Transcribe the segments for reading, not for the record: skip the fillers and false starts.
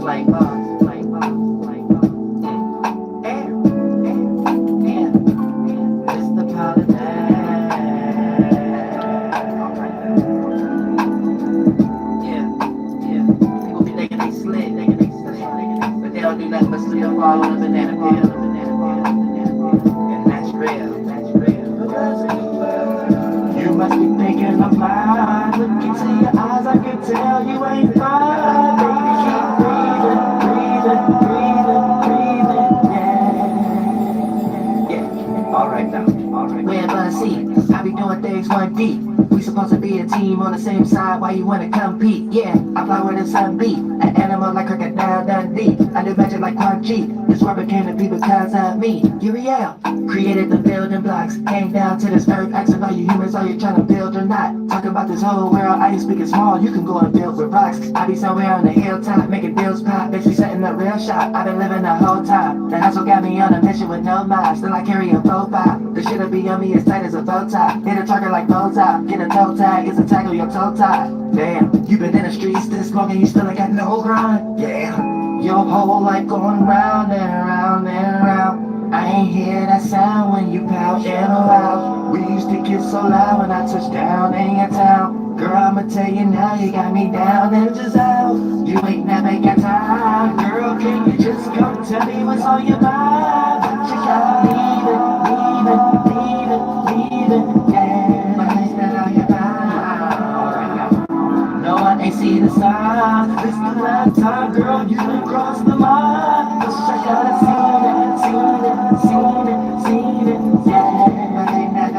like bars, like bars, like bars. Mr. Polynesian. People be thinking they slick, but they don't do nothing but slip and fall on a banana peel. And that's real, that's real. You must be thinking I'm fine. Look into your eyes, I can tell you ain't fine. Baby, keep breathing, yeah. Alright now, alright. Where but see, I be doing things one deep. We supposed to be a team on the same side, why you wanna compete? Yeah, I fly where the sun beat. An animal like Crocodile Dundee. I do magic like Quik. This world became to be because of me. Uriel created the building blocks. Came down to this earth, asking all you humans, are you trying to build or not? Talking about this whole world, I ain't speaking small, you can go and build with rocks. I be somewhere on the hilltop, making deals pop. Bitch, we setting up real shop. I been living the whole time. The hustle got me on a mission with no mind. Still I carry a profile. The shit'll be on me as tight as a bow tie. Hit a target like bow tie. Get a toe tag, it's a tackle, your toe tie. Damn, you been in the streets this long and you still ain't got no grind. Yeah, your whole life going round and round and round. I ain't hear that sound when you pout and loud. We used to get so loud when I touched down in your town. Girl, I'ma tell you now, you got me down and just out. You ain't never got time. Girl, can you just come tell me what's on your mind? But you gotta leave it, yeah. But ain't that on your mind? No, I ain't see the sign. This the last time, girl, you done crossed the line. Wish I gotta seen it, yeah. But ain't that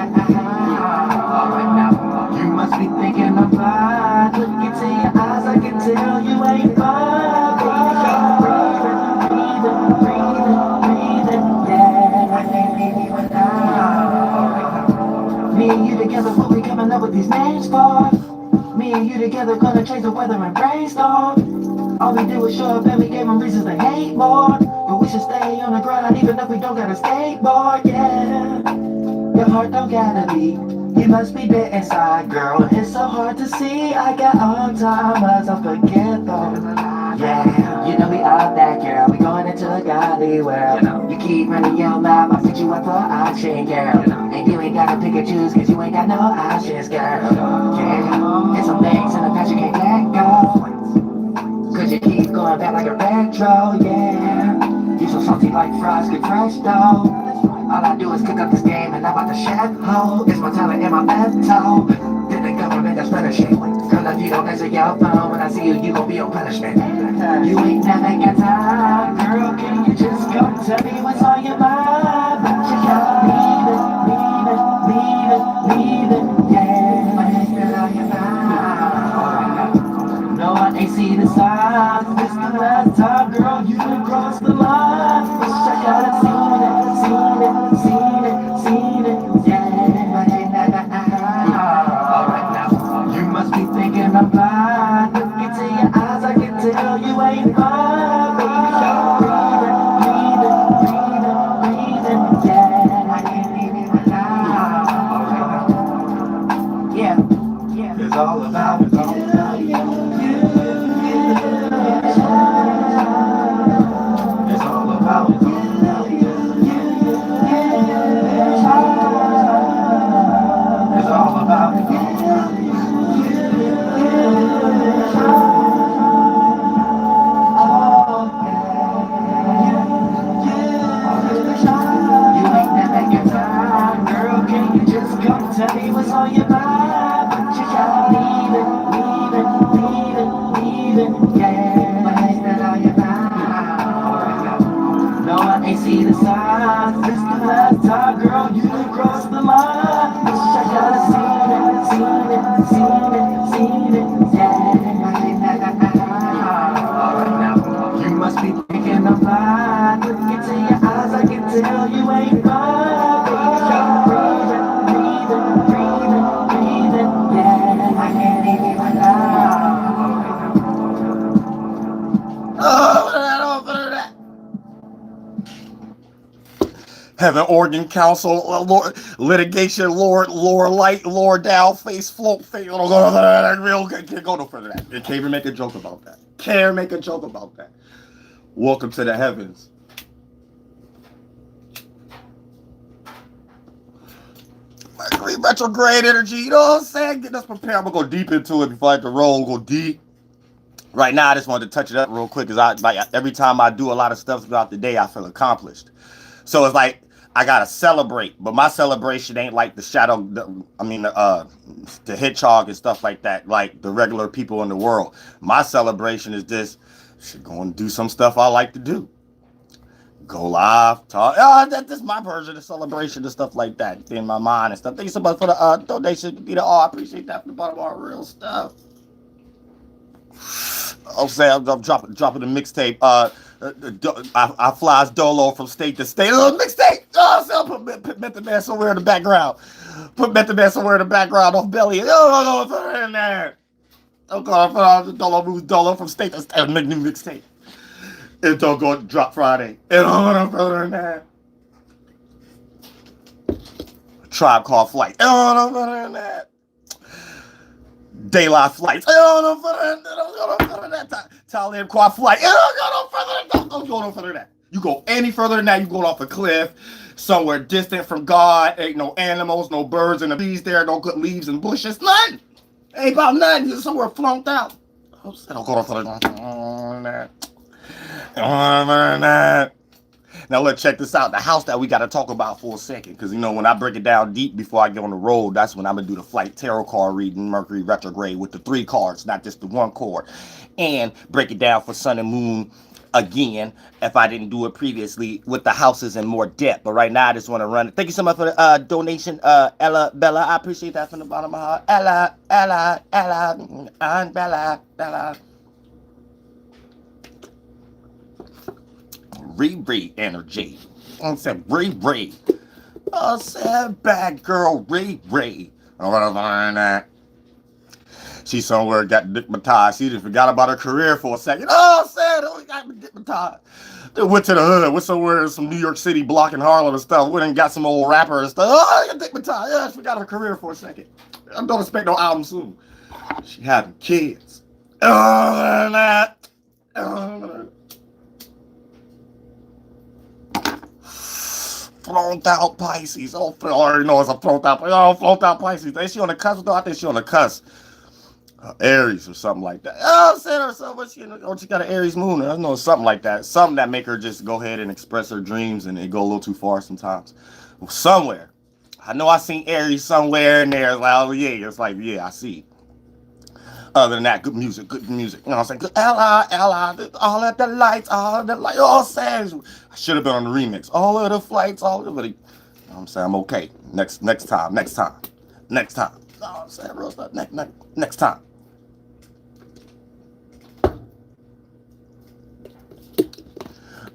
alright now, you must be thinking I'm fine. Look into your eyes, I can tell you ain't fine. Baby, breathing, yeah. I can't leave you without. Me and you together, what we coming up with these names for? Me and you together gonna change the weather and brainstorm. All we do is show up and we gave them reasons to hate more. But we should stay on the grind even if we don't got a skateboard, yeah. Your heart don't gotta be, you must be dead inside, girl. It's so hard to see, I got Alzheimer's, I forget them. Yeah, you know we out that girl, we going into a godly world. You keep running your mouth, I'll set you up for option, girl. And you ain't gotta pick and choose, cause you ain't got no options, girl. Yeah, there's some things in the past you can't let go, cause you keep going back like a retro, yeah. You so salty like fries, get fresh though. All I do is cook up this game and I'm about to chef ho. It's my talent and my mental. Then the government that's punishing. Girl, if you don't answer your phone when I see you, you gon' be on punishment. You ain't never got time. Girl, can you just come tell me what's on your mind? But you gotta leave it, yeah. But it's still on your mind. No, I ain't see the signs. This the last time, girl, you done crossed the line. Wish I gotta seen it, yeah. But ain't that alright now, you must be thinking I'm blind. Look into your eyes, I can tell you ain't fine. Baby, breathing, yeah. I can't leave you alone. Yeah, it's all about you. It's all about you. It's all about you. You ain't never got time, girl. Can you just come tell me what's on your mind? But you gotta leave it, yeah. But ain't that on your mind? No, I ain't see the signs. This the last time, girl, you done crossed the line. Wish I gotta seen it, yeah. Alright now, you must be thinking I'm fine. Look into your eyes, I can tell you ain't fine. Breathing, yeah. I can't leave you alone. Heaven Organ Council, litigation, Lord Light, Lord Dow, face, float, face. Can't go no further than that. Can't even make a joke about that. Can't make a joke about that. Welcome to the heavens. Mercury retrograde energy, you know what I'm saying? Get us prepared. I'm gonna go deep into it before I have to roll. Go deep. Right now, I just wanted to touch it up real quick because every time I do a lot of stuff throughout the day, I feel accomplished. So it's like I gotta celebrate, but my celebration ain't like the hedgehog and stuff like that, like the regular people in the world. My celebration is this: go and do some stuff I like to do. Go live, talk. That's my version of celebration and stuff like that in my mind and stuff. Thank you so much for the donation. I appreciate that from the bottom of our real stuff. I'm saying I'm dropping the mixtape. I flies Dolo from state to state. Mixtape. Put Method Man somewhere in the background. Put Method Man somewhere in the background off Belly. Put it in there. Dolo moves Dolo from state to state. Make new mixtape. It don't go drop Friday. It don't go in there. Tribe Called Flight. It don't go in there. Daylight Flights. Don't go no further than that. Talib Quad Flight. Don't go no further than that. You go any further than that, you go off a cliff, somewhere distant from God. Ain't no animals, no birds and the bees there, no good leaves and bushes. Nothing. Ain't about nothing. You're somewhere flunked out. Don't go no further than that. Now let's check this out. The house that we got to talk about for a second, because when I break it down deep before I get on the road, that's when I'm gonna do the flight tarot card reading, Mercury retrograde with the 3 cards, not just the 1 card, and break it down for Sun and Moon again if I didn't do it previously with the houses in more depth. But right now I just want to run it. Thank you so much for the donation, Ella Bella. I appreciate that from the bottom of my heart. Ella, and Bella. Riri energy. I said Riri. I said bad girl Riri. She somewhere got dickmatized. She just forgot about her career for a second. We got dickmatized. They went to the hood. Went somewhere in some New York City block in Harlem and stuff. Went and got some old rapper and stuff. I got dickmatized. Yeah, she forgot her career for a second. I don't expect no album soon. She having kids. Flown out Pisces. I already know it's a flown out Pisces. Ain't she on the cusp though? I think she on the cusp. Aries or something like that. I said her so, but she got an Aries moon. I know something like that. Something that make her just go ahead and express her dreams and it go a little too far sometimes. Somewhere. I know I seen Aries somewhere in there. It's like, I see. Other than that, good music. You know what I'm saying? Good Ella, all of the lights, all songs. I should have been on the remix. All of the flights, all of it. You know what I'm saying? I'm okay. Next time. You know what I'm saying? Real stuff. Next time.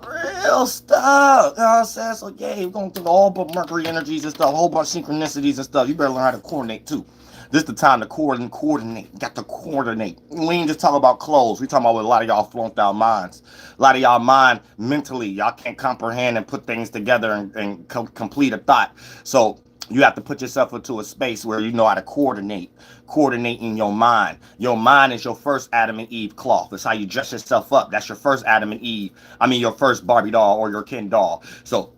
Real stuff. You know what I'm saying? So, we're going through a whole bunch of Mercury energies and stuff, a whole bunch of synchronicities and stuff. You better learn how to coordinate, too. This is the time to coordinate. Got to coordinate. We ain't just talking about clothes. We talking about what a lot of y'all flunked out minds. A lot of y'all mind mentally, y'all can't comprehend and put things together and complete a thought. So you have to put yourself into a space where you know how to coordinate. Coordinating your mind. Your mind is your first Adam and Eve cloth. It's how you dress yourself up. That's your first Adam and Eve. Your first Barbie doll or your Ken doll. So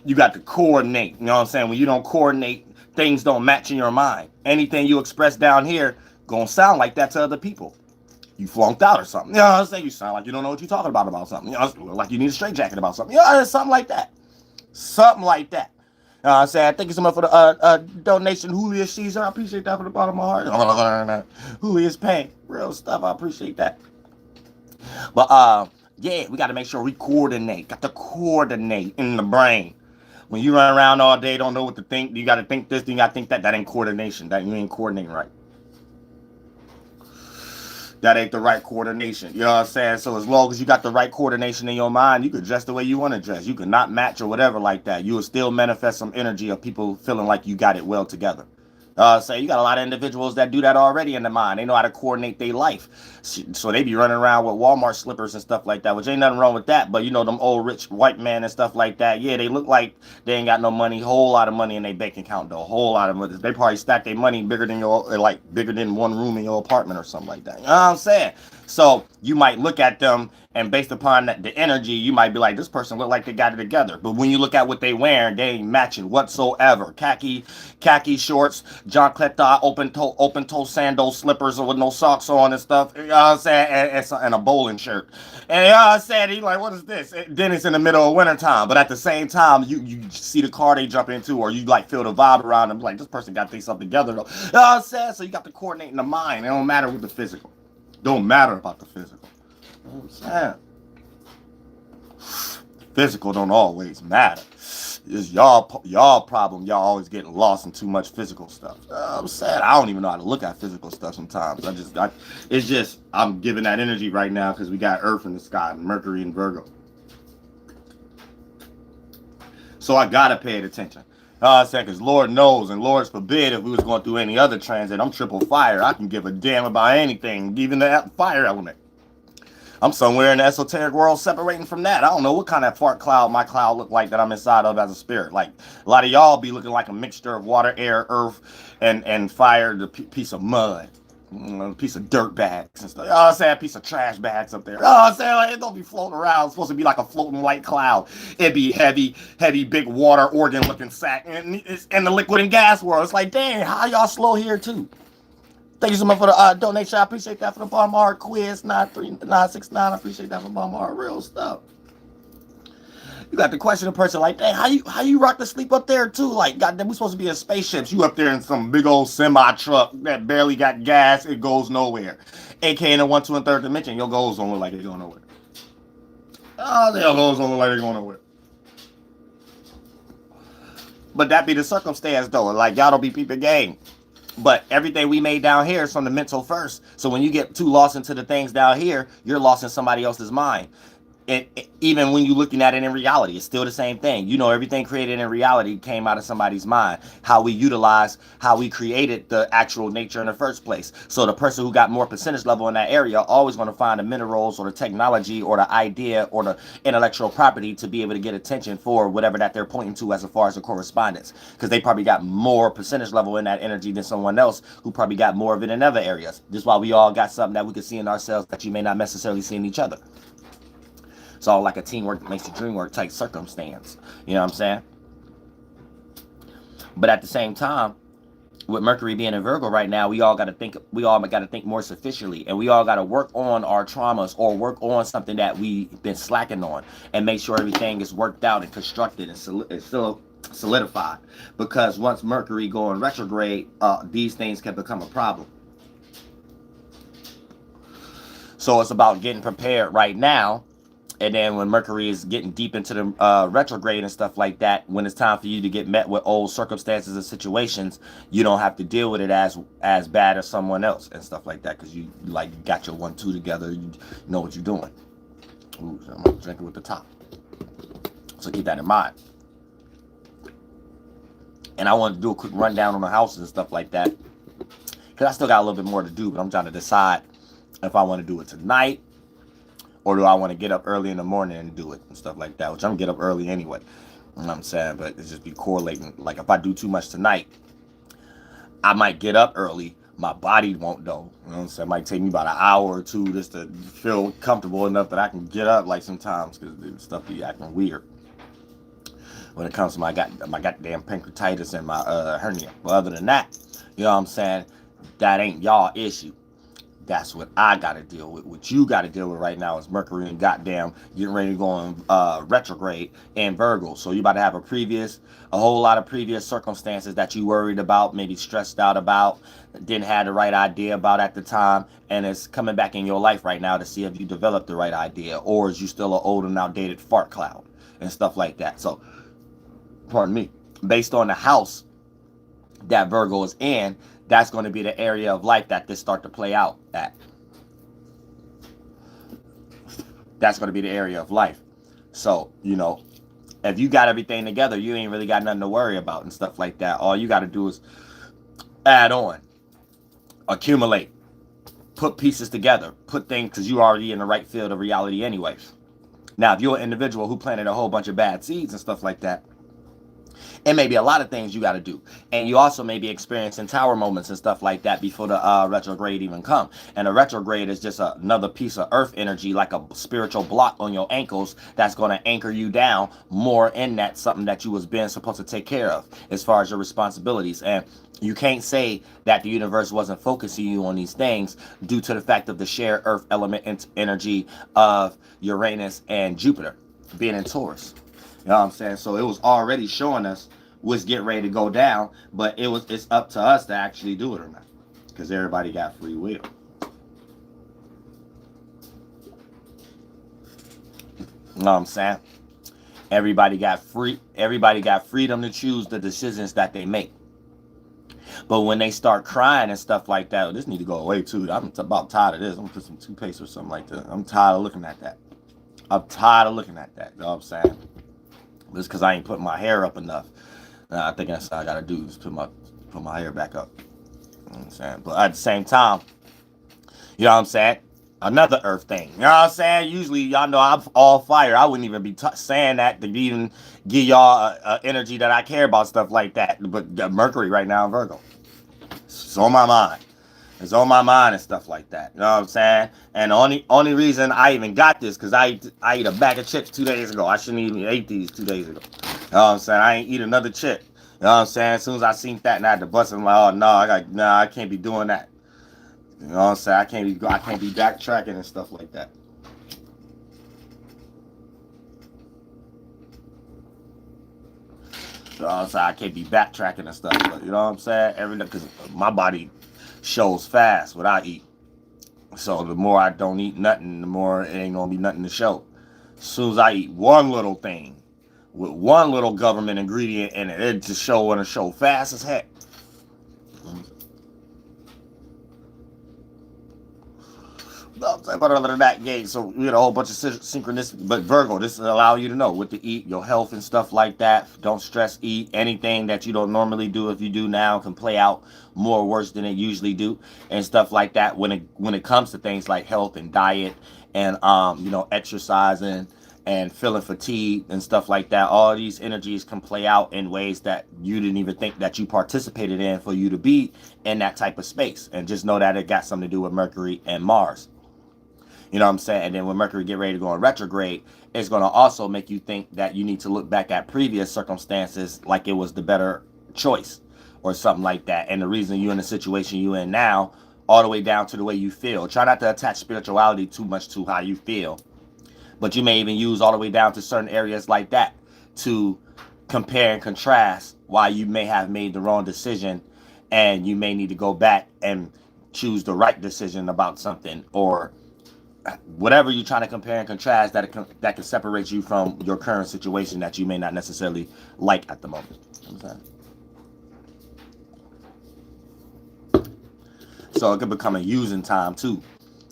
you got to coordinate. You know what I'm saying? When you don't coordinate, things don't match in your mind. Anything you express down here gonna sound like that to other people. You flunked out or something. You know what I'm saying? You sound like you don't know what you're talking about something. Like you need a straitjacket about something. Something like that. Something like that. You know what I'm saying? Thank you so much for the donation. Julia Caesar. I appreciate that from the bottom of my heart. Julia's paying. Real stuff. I appreciate that. But we gotta make sure we coordinate. Got to coordinate in the brain. When you run around all day, don't know what to think, you got to think this, you got to think that. That ain't coordination. That you ain't coordinating right. That ain't the right coordination. You know what I'm saying? So as long as you got the right coordination in your mind, you could dress the way you want to dress. You could not match or whatever like that. You will still manifest some energy of people feeling like you got it well together. Say you got a lot of individuals that do that already in the mind. They know how to coordinate their life, so they be running around with Walmart slippers and stuff like that, which ain't nothing wrong with that. But you know them old rich white men and stuff like that. Yeah, they look like they ain't got no money, whole lot of money in their bank account though, a whole lot of money. They probably stack their money bigger than bigger than one room in your apartment or something like that. You know what I'm saying? So you might look at them, and based upon the energy, you might be like, this person look like they got it together. But when you look at what they wearing, they ain't matching whatsoever. Khaki shorts, John Cleta, open toe sandals, slippers with no socks on and stuff. You know what I'm saying? And a bowling shirt. And you know what I'm saying? He like, what is this? Then it's in the middle of winter time. But at the same time, you see the car they jump into, or you like feel the vibe around them. Like, this person got things something together though. You know what I'm saying? So you got to coordinate in the mind. It don't matter with the physical. Don't matter about the physical. You know what I'm saying? Physical don't always matter. It's y'all problem. Y'all always getting lost in too much physical stuff. You know what I'm saying? I don't even know how to look at physical stuff sometimes. It's just I'm giving that energy right now because we got Earth in the sky and Mercury and Virgo. So I gotta pay it attention. I'm saying, because Lord knows, and Lord's forbid if we was going through any other transit, I'm triple fire. I can give a damn about anything, even the fire element. I'm somewhere in the esoteric world separating from that. I don't know what kind of fart cloud my cloud look like that I'm inside of as a spirit. Like, a lot of y'all be looking like a mixture of water, air, earth, and fire, the piece of mud. A piece of dirt bags and stuff. Oh, I'm saying a piece of trash bags up there. Oh, I'm saying like, it don't be floating around. It's supposed to be like a floating white cloud. It'd be heavy, big water organ looking sack. And it's in the liquid and gas world. It's like, dang, how y'all slow here too? Thank you so much for the donation. I appreciate that for the bottom art quiz 93969. I appreciate that for the bottom art real stuff. You got to question a person like, dang, how you rock to sleep up there too? Like, goddamn, we supposed to be in spaceships. You up there in some big old semi truck that barely got gas. It goes nowhere. AK in the 1, 2, and 3rd dimension, your goals don't look like they're going nowhere. Oh, your goals don't look like they're going nowhere. But that be the circumstance though. Like, y'all don't be peeping game. But everything we made down here is from the mental first. So when you get too lost into the things down here, you're lost in somebody else's mind. Even when you're looking at it in reality, it's still the same thing. You know, everything created in reality came out of somebody's mind. How we created the actual nature in the first place. So the person who got more percentage level in that area always going to find the minerals or the technology or the idea or the intellectual property to be able to get attention for whatever that they're pointing to as far as the correspondence. Because they probably got more percentage level in that energy than someone else who probably got more of it in other areas. This is why we all got something that we can see in ourselves that you may not necessarily see in each other. It's all like a teamwork makes the dream work type circumstance. You know what I'm saying? But at the same time, with Mercury being in Virgo right now, we all got to think more sufficiently, and we all got to work on our traumas or work on something that we've been slacking on, and make sure everything is worked out and constructed and solidified. Because once Mercury go in retrograde, these things can become a problem. So it's about getting prepared right now. And then when Mercury is getting deep into the retrograde and stuff like that, when it's time for you to get met with old circumstances and situations, you don't have to deal with it as bad as someone else and stuff like that, because you like got your 1-2 together. You know what you're doing. Ooh, I'm gonna drink it with the top. So keep that in mind. And I want to do a quick rundown on the houses and stuff like that, because I still got a little bit more to do, but I'm trying to decide if I want to do it tonight, or do I want to get up early in the morning and do it and stuff like that, which I'm going to get up early anyway. You know what I'm saying? But it's just be correlating. Like, if I do too much tonight, I might get up early. My body won't though. You know what I'm saying? It might take me about an hour or two just to feel comfortable enough that I can get up, like, sometimes, because stuff be acting weird when it comes to my goddamn pancreatitis and my hernia. But other than that, you know what I'm saying? That ain't y'all issue. That's what I got to deal with. What you got to deal with right now is Mercury and goddamn getting ready to go in retrograde in Virgo. So you about to have a whole lot of previous circumstances that you worried about, maybe stressed out about, didn't have the right idea about at the time, and it's coming back in your life right now to see if you developed the right idea, or is you still an old and outdated fart cloud and stuff like that. So, pardon me, based on the house that Virgo is in, that's going to be the area of life that this start to play out at. That's going to be the area of life. So, you know, if you got everything together, you ain't really got nothing to worry about and stuff like that. All you got to do is add on, accumulate, put pieces together, put things, because you're already in the right field of reality anyways. Now, if you're an individual who planted a whole bunch of bad seeds and stuff like that, it may be a lot of things you got to do, and you also may be experiencing tower moments and stuff like that before the retrograde even come. And a retrograde is just another piece of earth energy, like a spiritual block on your ankles, that's going to anchor you down more in that something that you was being supposed to take care of as far as your responsibilities. And you can't say that the universe wasn't focusing you on these things due to the fact of the shared earth element energy of Uranus and Jupiter being in Taurus. You know what I'm saying? So it was already showing us what's getting ready to go down, but it's up to us to actually do it or not, because everybody got free will. You know what I'm saying? Everybody got freedom to choose the decisions that they make. But when they start crying and stuff like that, well, this need to go away too. I'm about tired of this. I'm gonna put some toothpaste or something like that. I'm tired of looking at that. You know what I'm saying? It's because I ain't putting my hair up enough. I think that's all I gotta do is put my hair back up. You know what I'm saying? But at the same time, you know what I'm saying? Another earth thing. You know what I'm saying? Usually, y'all know I'm all fire. I wouldn't even be saying that to even give y'all energy that I care about, stuff like that. But Mercury right now in Virgo. It's on my mind. It's on my mind and stuff like that. You know what I'm saying? And the only reason I even got this, because I ate a bag of chips 2 days ago. I shouldn't even ate these 2 days ago. You know what I'm saying? I ain't eat another chip. You know what I'm saying? As soon as I seen that and I had to bust it, I'm like, oh no, I can't be doing that. You know what I'm saying? I can't be backtracking and stuff like that. You know what I'm saying? I can't be backtracking and stuff. But you know what I'm saying? Because my body shows fast what I eat. So the more I don't eat nothing, the more it ain't gonna be nothing to show. As soon as I eat one little thing with one little government ingredient in it, it just show fast as heck. But other than that, yeah, so we had a whole bunch of synchronicity. But Virgo, this will allow you to know what to eat, your health and stuff like that. Don't stress eat. Anything that you don't normally do, if you do now, can play out more worse than it usually do, and stuff like that. When it comes to things like health and diet and exercising and feeling fatigued and stuff like that, all these energies can play out in ways that you didn't even think that you participated in for you to be in that type of space. And just know that it got something to do with Mercury and Mars. You know what I'm saying? And then when Mercury get ready to go in retrograde, it's going to also make you think that you need to look back at previous circumstances like it was the better choice or something like that. And the reason you're in the situation you're in now, all the way down to the way you feel. Try not to attach spirituality too much to how you feel. But you may even use all the way down to certain areas like that to compare and contrast why you may have made the wrong decision, and you may need to go back and choose the right decision about something, or whatever you're trying to compare and contrast that can separate you from your current situation that you may not necessarily like at the moment. You know what I'm saying? So it could become a using time too.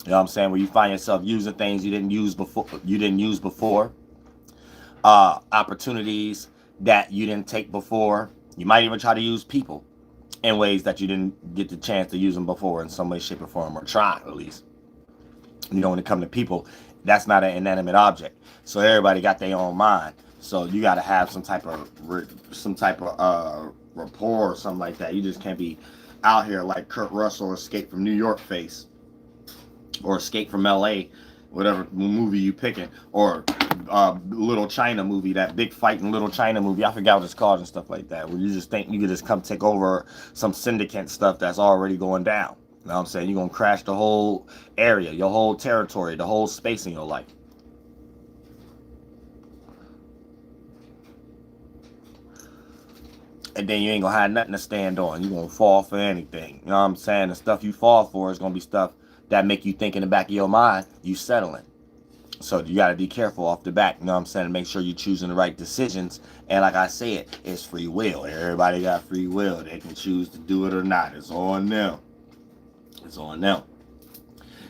You know what I'm saying? Where you find yourself using things you didn't use before. Opportunities that you didn't take before. You might even try to use people in ways that you didn't get the chance to use them before in some way, shape, or form, or try at least. You know, when it comes to people, that's not an inanimate object. So everybody got their own mind. So you got to have some type of rapport or something like that. You just can't be out here like Kurt Russell or Escape from New York face, or Escape from L.A., whatever movie you picking, or Little China movie, that big fight in Little China movie. I forgot what it's called and stuff like that, where you just think you could just come take over some syndicate stuff that's already going down. You know what I'm saying? You're going to crash the whole area, your whole territory, the whole space in your life. And then you ain't going to have nothing to stand on. You're going to fall for anything. You know what I'm saying? The stuff you fall for is going to be stuff that make you think in the back of your mind you settling. So you got to be careful off the back. You know what I'm saying? To make sure you're choosing the right decisions. And like I said, it's free will. Everybody got free will. They can choose to do it or not. It's on them. It's on them.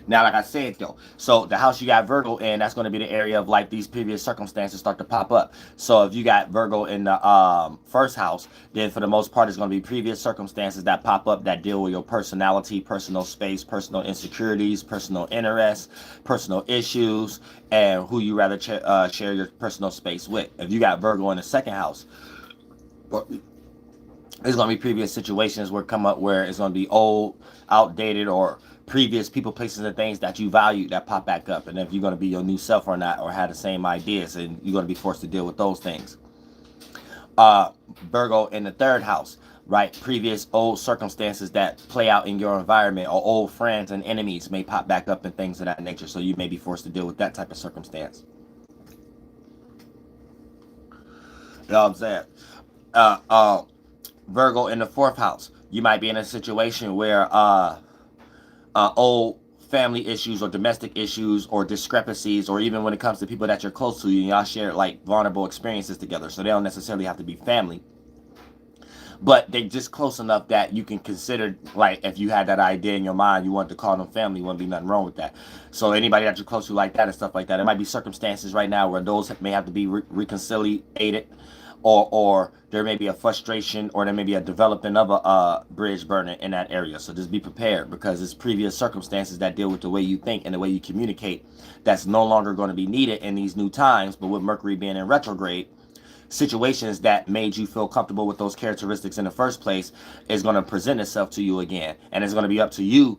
Now, like I said though, so the house you got Virgo in, that's going to be the area of like these previous circumstances start to pop up. So if you got Virgo in the first house, then for the most part, it's going to be previous circumstances that pop up that deal with your personality, personal space, personal insecurities, personal interests, personal issues, and who you rather share your personal space with. If you got Virgo in the second house, there's going to be previous situations where come up where it's going to be old, outdated, or previous people, places, and things that you value that pop back up. And if you're going to be your new self or not, or have the same ideas, and you're going to be forced to deal with those things. Virgo in the third house, right? Previous old circumstances that play out in your environment, or old friends and enemies may pop back up and things of that nature. So you may be forced to deal with that type of circumstance. You know what I'm saying? Virgo in the fourth house, you might be in a situation where old family issues or domestic issues or discrepancies, or even when it comes to people that you're close to, y'all share like vulnerable experiences together. So they don't necessarily have to be family, but they just close enough that you can consider, like, if you had that idea in your mind, you wanted to call them family, wouldn't be nothing wrong with that. So anybody that you're close to like that and stuff like that, it might be circumstances right now where those may have to be reconciliated, or there may be a frustration, or there may be a developing of a bridge burning in that area. So just be prepared, because it's previous circumstances that deal with the way you think and the way you communicate that's no longer going to be needed in these new times. But with Mercury being in retrograde, situations that made you feel comfortable with those characteristics in the first place is going to present itself to you again. And it's going to be up to you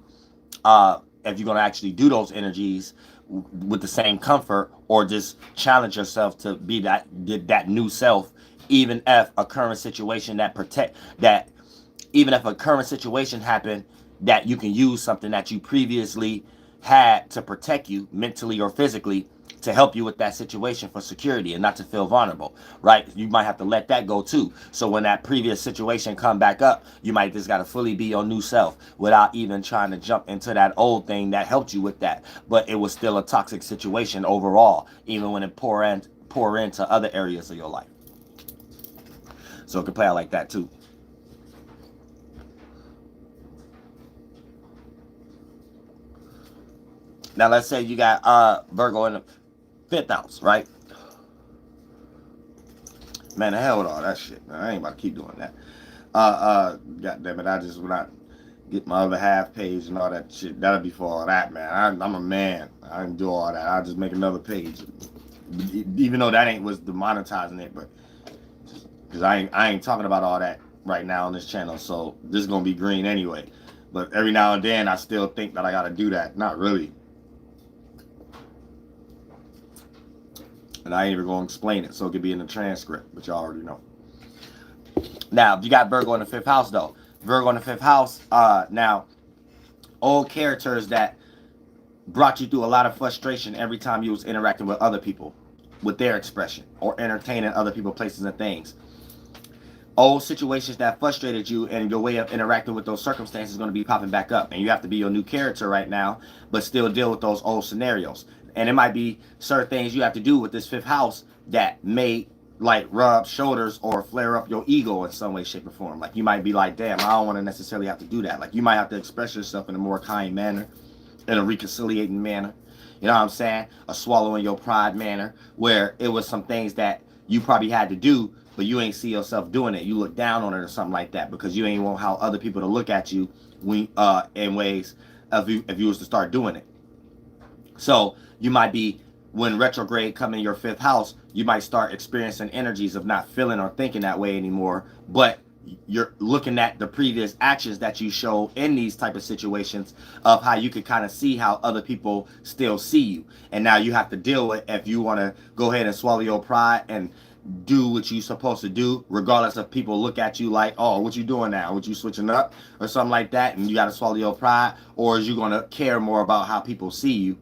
if you're going to actually do those energies with the same comfort, or just challenge yourself to be that new self, even if a current situation even if a current situation happened, that you can use something that you previously had to protect you mentally or physically, to help you with that situation for security and not to feel vulnerable, right? You might have to let that go too. So when that previous situation come back up, you might just got to fully be your new self without even trying to jump into that old thing that helped you with that. But it was still a toxic situation overall, even when it pour into other areas of your life. So it can play out like that too. Now let's say you got Virgo in the fifth house, right? Man, the hell with all that shit, man. I ain't about to keep doing that. God damn it, I just when I get my other half page and all that shit, that'll be for all that, man. I'm a man. I didn't do all that. I'll just make another page. Even though that ain't was demonetizing it, but because I ain't talking about all that right now on this channel, so this is gonna be green anyway. But every now and then I still think that I gotta do that. Not really. And I ain't even going to explain it, so it could be in the transcript, but y'all already know. Now, if you got Virgo in the fifth house, though. Virgo in the fifth house, now, old characters that brought you through a lot of frustration every time you was interacting with other people, with their expression, or entertaining other people, places, and things. Old situations that frustrated you, and your way of interacting with those circumstances is going to be popping back up. And you have to be your new character right now, but still deal with those old scenarios. And it might be certain things you have to do with this fifth house that may like rub shoulders or flare up your ego in some way, shape, or form. Like you might be like, damn, I don't want to necessarily have to do that. Like you might have to express yourself in a more kind manner, in a reconciliating manner. You know what I'm saying? A swallowing your pride manner, where it was some things that you probably had to do, but you ain't see yourself doing it. You look down on it or something like that, because you ain't want how other people to look at you when, in ways if you was to start doing it. So you might be, when retrograde come in your fifth house, you might start experiencing energies of not feeling or thinking that way anymore, but you're looking at the previous actions that you show in these type of situations of how you could kind of see how other people still see you. And now you have to deal with, if you want to go ahead and swallow your pride and do what you're supposed to do, regardless of people look at you like, oh, what you doing now? What you switching up or something like that? And you got to swallow your pride, or is you going to care more about how people see you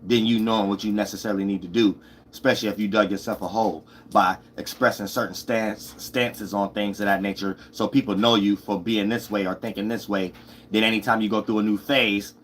than you knowing what you necessarily need to do, especially if you dug yourself a hole by expressing certain stances on things of that nature, so people know you for being this way or thinking this way. Then anytime you go through a new phase,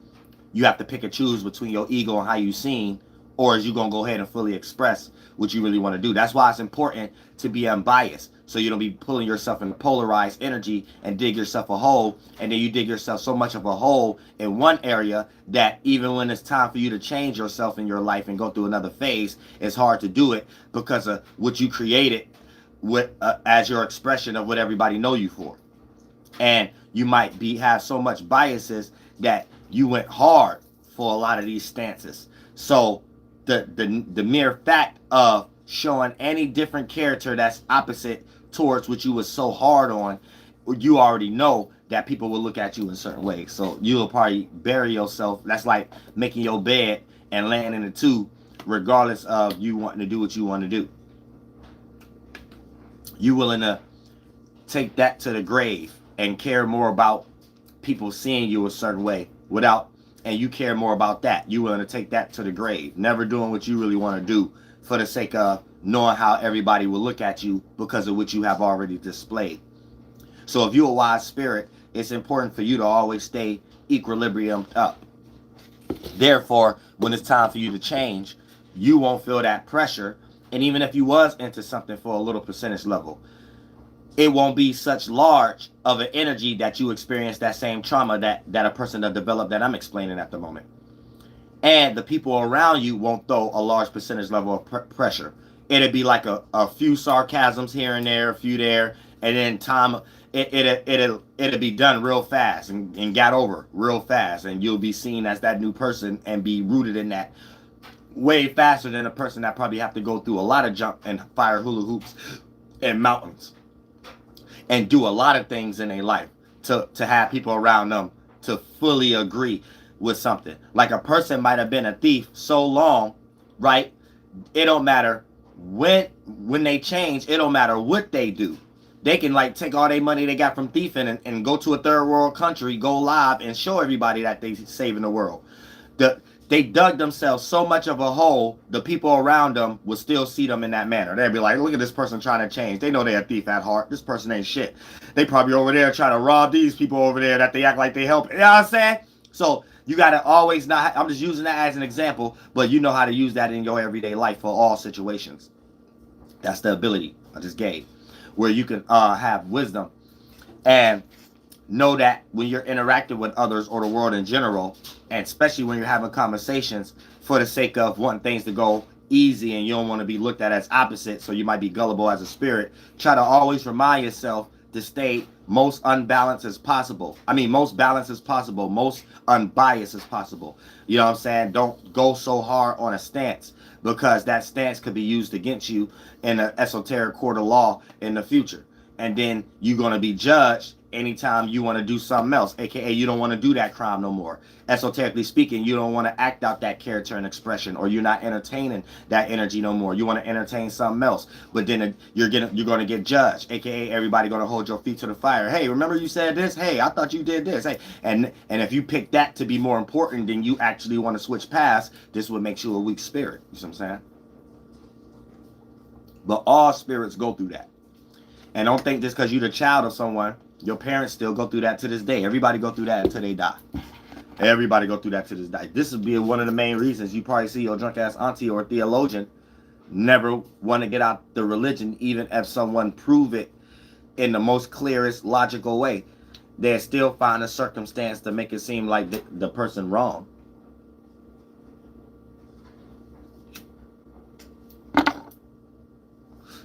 you have to pick and choose between your ego and how you seen, or is you going to go ahead and fully express what you really want to do. That's why it's important to be unbiased. so you don't be pulling yourself in polarized energy and dig yourself a hole, and then you dig yourself so much of a hole in one area that even when it's time for you to change yourself in your life and go through another phase, it's hard to do it because of what you created with as your expression of what everybody know you for. And you might have so much biases that you went hard for a lot of these stances. So the mere fact of showing any different character that's opposite towards what you was so hard on, you already know that people will look at you in certain ways. So you'll probably bury yourself. That's like making your bed and laying in it too, regardless of you wanting to do what you want to do. You willing to take that to the grave and care more about people seeing you a certain way and you care more about that. You willing to take that to the grave, never doing what you really want to do for the sake of knowing how everybody will look at you because of what you have already displayed. So if you're a wise spirit, it's important for you to always stay equilibrium up. Therefore, when it's time for you to change, you won't feel that pressure. And even if you was into something for a little percentage level, it won't be such large of an energy that you experience that same trauma that a person that developed that I'm explaining at the moment. And the people around you won't throw a large percentage level of pressure. It'll be like a few sarcasms here and there, a few there, and then time it'll be done real fast and got over real fast, and you'll be seen as that new person and be rooted in that way faster than a person that probably have to go through a lot of jump and fire hula hoops and mountains and do a lot of things in their life to have people around them to fully agree with something. Like a person might have been a thief so long, right? It don't matter when they change, it don't matter what they do. They can like take all their money they got from thieving and go to a third world country, go live and show everybody that they saving the world. They dug themselves so much of a hole, the people around them will still see them in that manner. They'll be like, look at this person trying to change. They know they're a thief at heart. This person ain't shit. They probably over there trying to rob these people over there that they act like they help. You know what I'm saying? So you got to always not, I'm just using that as an example, but you know how to use that in your everyday life for all situations. That's the ability I just gave, where you can have wisdom and know that when you're interacting with others or the world in general, and especially when you're having conversations for the sake of wanting things to go easy and you don't want to be looked at as opposite, so you might be gullible as a spirit, try to always remind yourself to stay most unbalanced as possible. I mean, most balanced as possible, most unbiased as possible. You know what I'm saying? Don't go so hard on a stance, because that stance could be used against you in an esoteric court of law in the future. And then you're going to be judged anytime you want to do something else, aka you don't want to do that crime no more. Esoterically speaking, you don't want to act out that character and expression, or you're not entertaining that energy no more. You want to entertain something else, but then you're going to get judged, aka everybody going to hold your feet to the fire. Hey, remember you said this? Hey, I thought you did this. Hey, and if you pick that to be more important than you actually want to switch past, this would make you a weak spirit. You see what I'm saying? But all spirits go through that. And don't think just because you're the child of someone, your parents still go through that to this day. Everybody go through that until they die. Everybody go through that to this day. This would be one of the main reasons you probably see your drunk ass auntie or theologian never want to get out the religion, even if someone prove it in the most clearest logical way. They still find a circumstance to make it seem like the person wrong.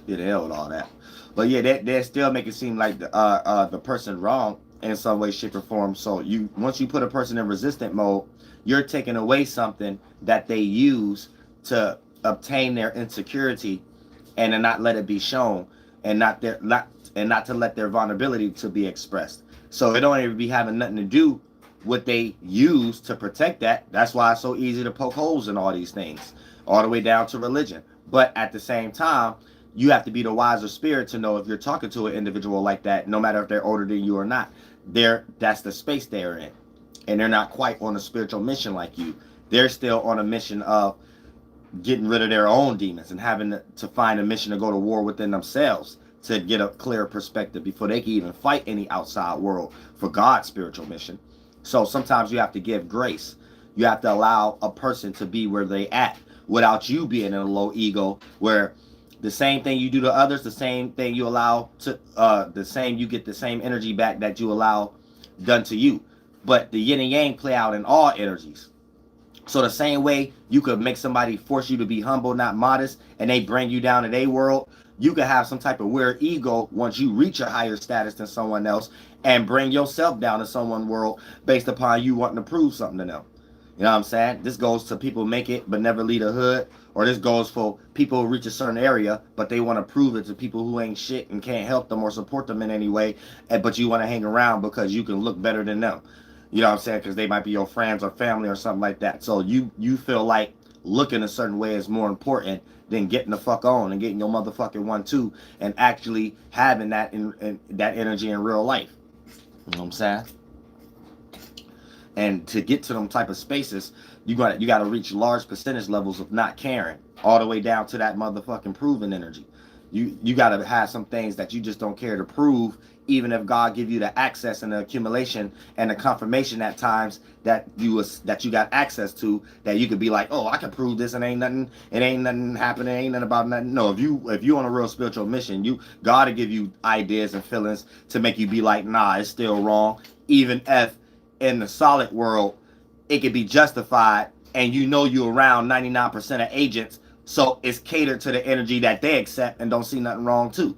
Yeah, the hell with all that. But yeah, they still make it seem like the person wrong in some way, shape, or form. So once you put a person in resistant mode, you're taking away something that they use to obtain their insecurity, and to not let it be shown, and not to let their vulnerability to be expressed. So it don't even be having nothing to do what they use to protect that. That's why it's so easy to poke holes in all these things, all the way down to religion. But at the same time, you have to be the wiser spirit to know if you're talking to an individual like that, no matter if they're older than you or not, that's the space they're in. And they're not quite on a spiritual mission like you. They're still on a mission of getting rid of their own demons and having to find a mission to go to war within themselves to get a clear perspective before they can even fight any outside world for God's spiritual mission. So sometimes you have to give grace. You have to allow a person to be where they at without you being in a low ego where The same thing you do to others, the same thing you allow to, you get the same energy back that you allow done to you. But the yin and yang play out in all energies. So the same way you could make somebody force you to be humble, not modest, and they bring you down to their world, you could have some type of weird ego once you reach a higher status than someone else and bring yourself down to someone's world based upon you wanting to prove something to them. You know what I'm saying? This goes to people make it but never leave the hood. Or this goes for people who reach a certain area, but they want to prove it to people who ain't shit and can't help them or support them in any way. But you want to hang around because you can look better than them. You know what I'm saying? Because they might be your friends or family or something like that. So you feel like looking a certain way is more important than getting the fuck on and getting your motherfucking 1-2 and actually having that that energy in real life. You know what I'm saying? And to get to them type of spaces, you got to reach large percentage levels of not caring, all the way down to that motherfucking proving energy. You got to have some things that you just don't care to prove, even if God give you the access and the accumulation and the confirmation at times that you got access to, that you could be like, oh, I can prove this and ain't nothing happening, ain't nothing about nothing. No, if you on a real spiritual mission, God to give you ideas and feelings to make you be like, nah, it's still wrong, even if in the solid world it could be justified, and you're around 99% of agents, so it's catered to the energy that they accept and don't see nothing wrong too.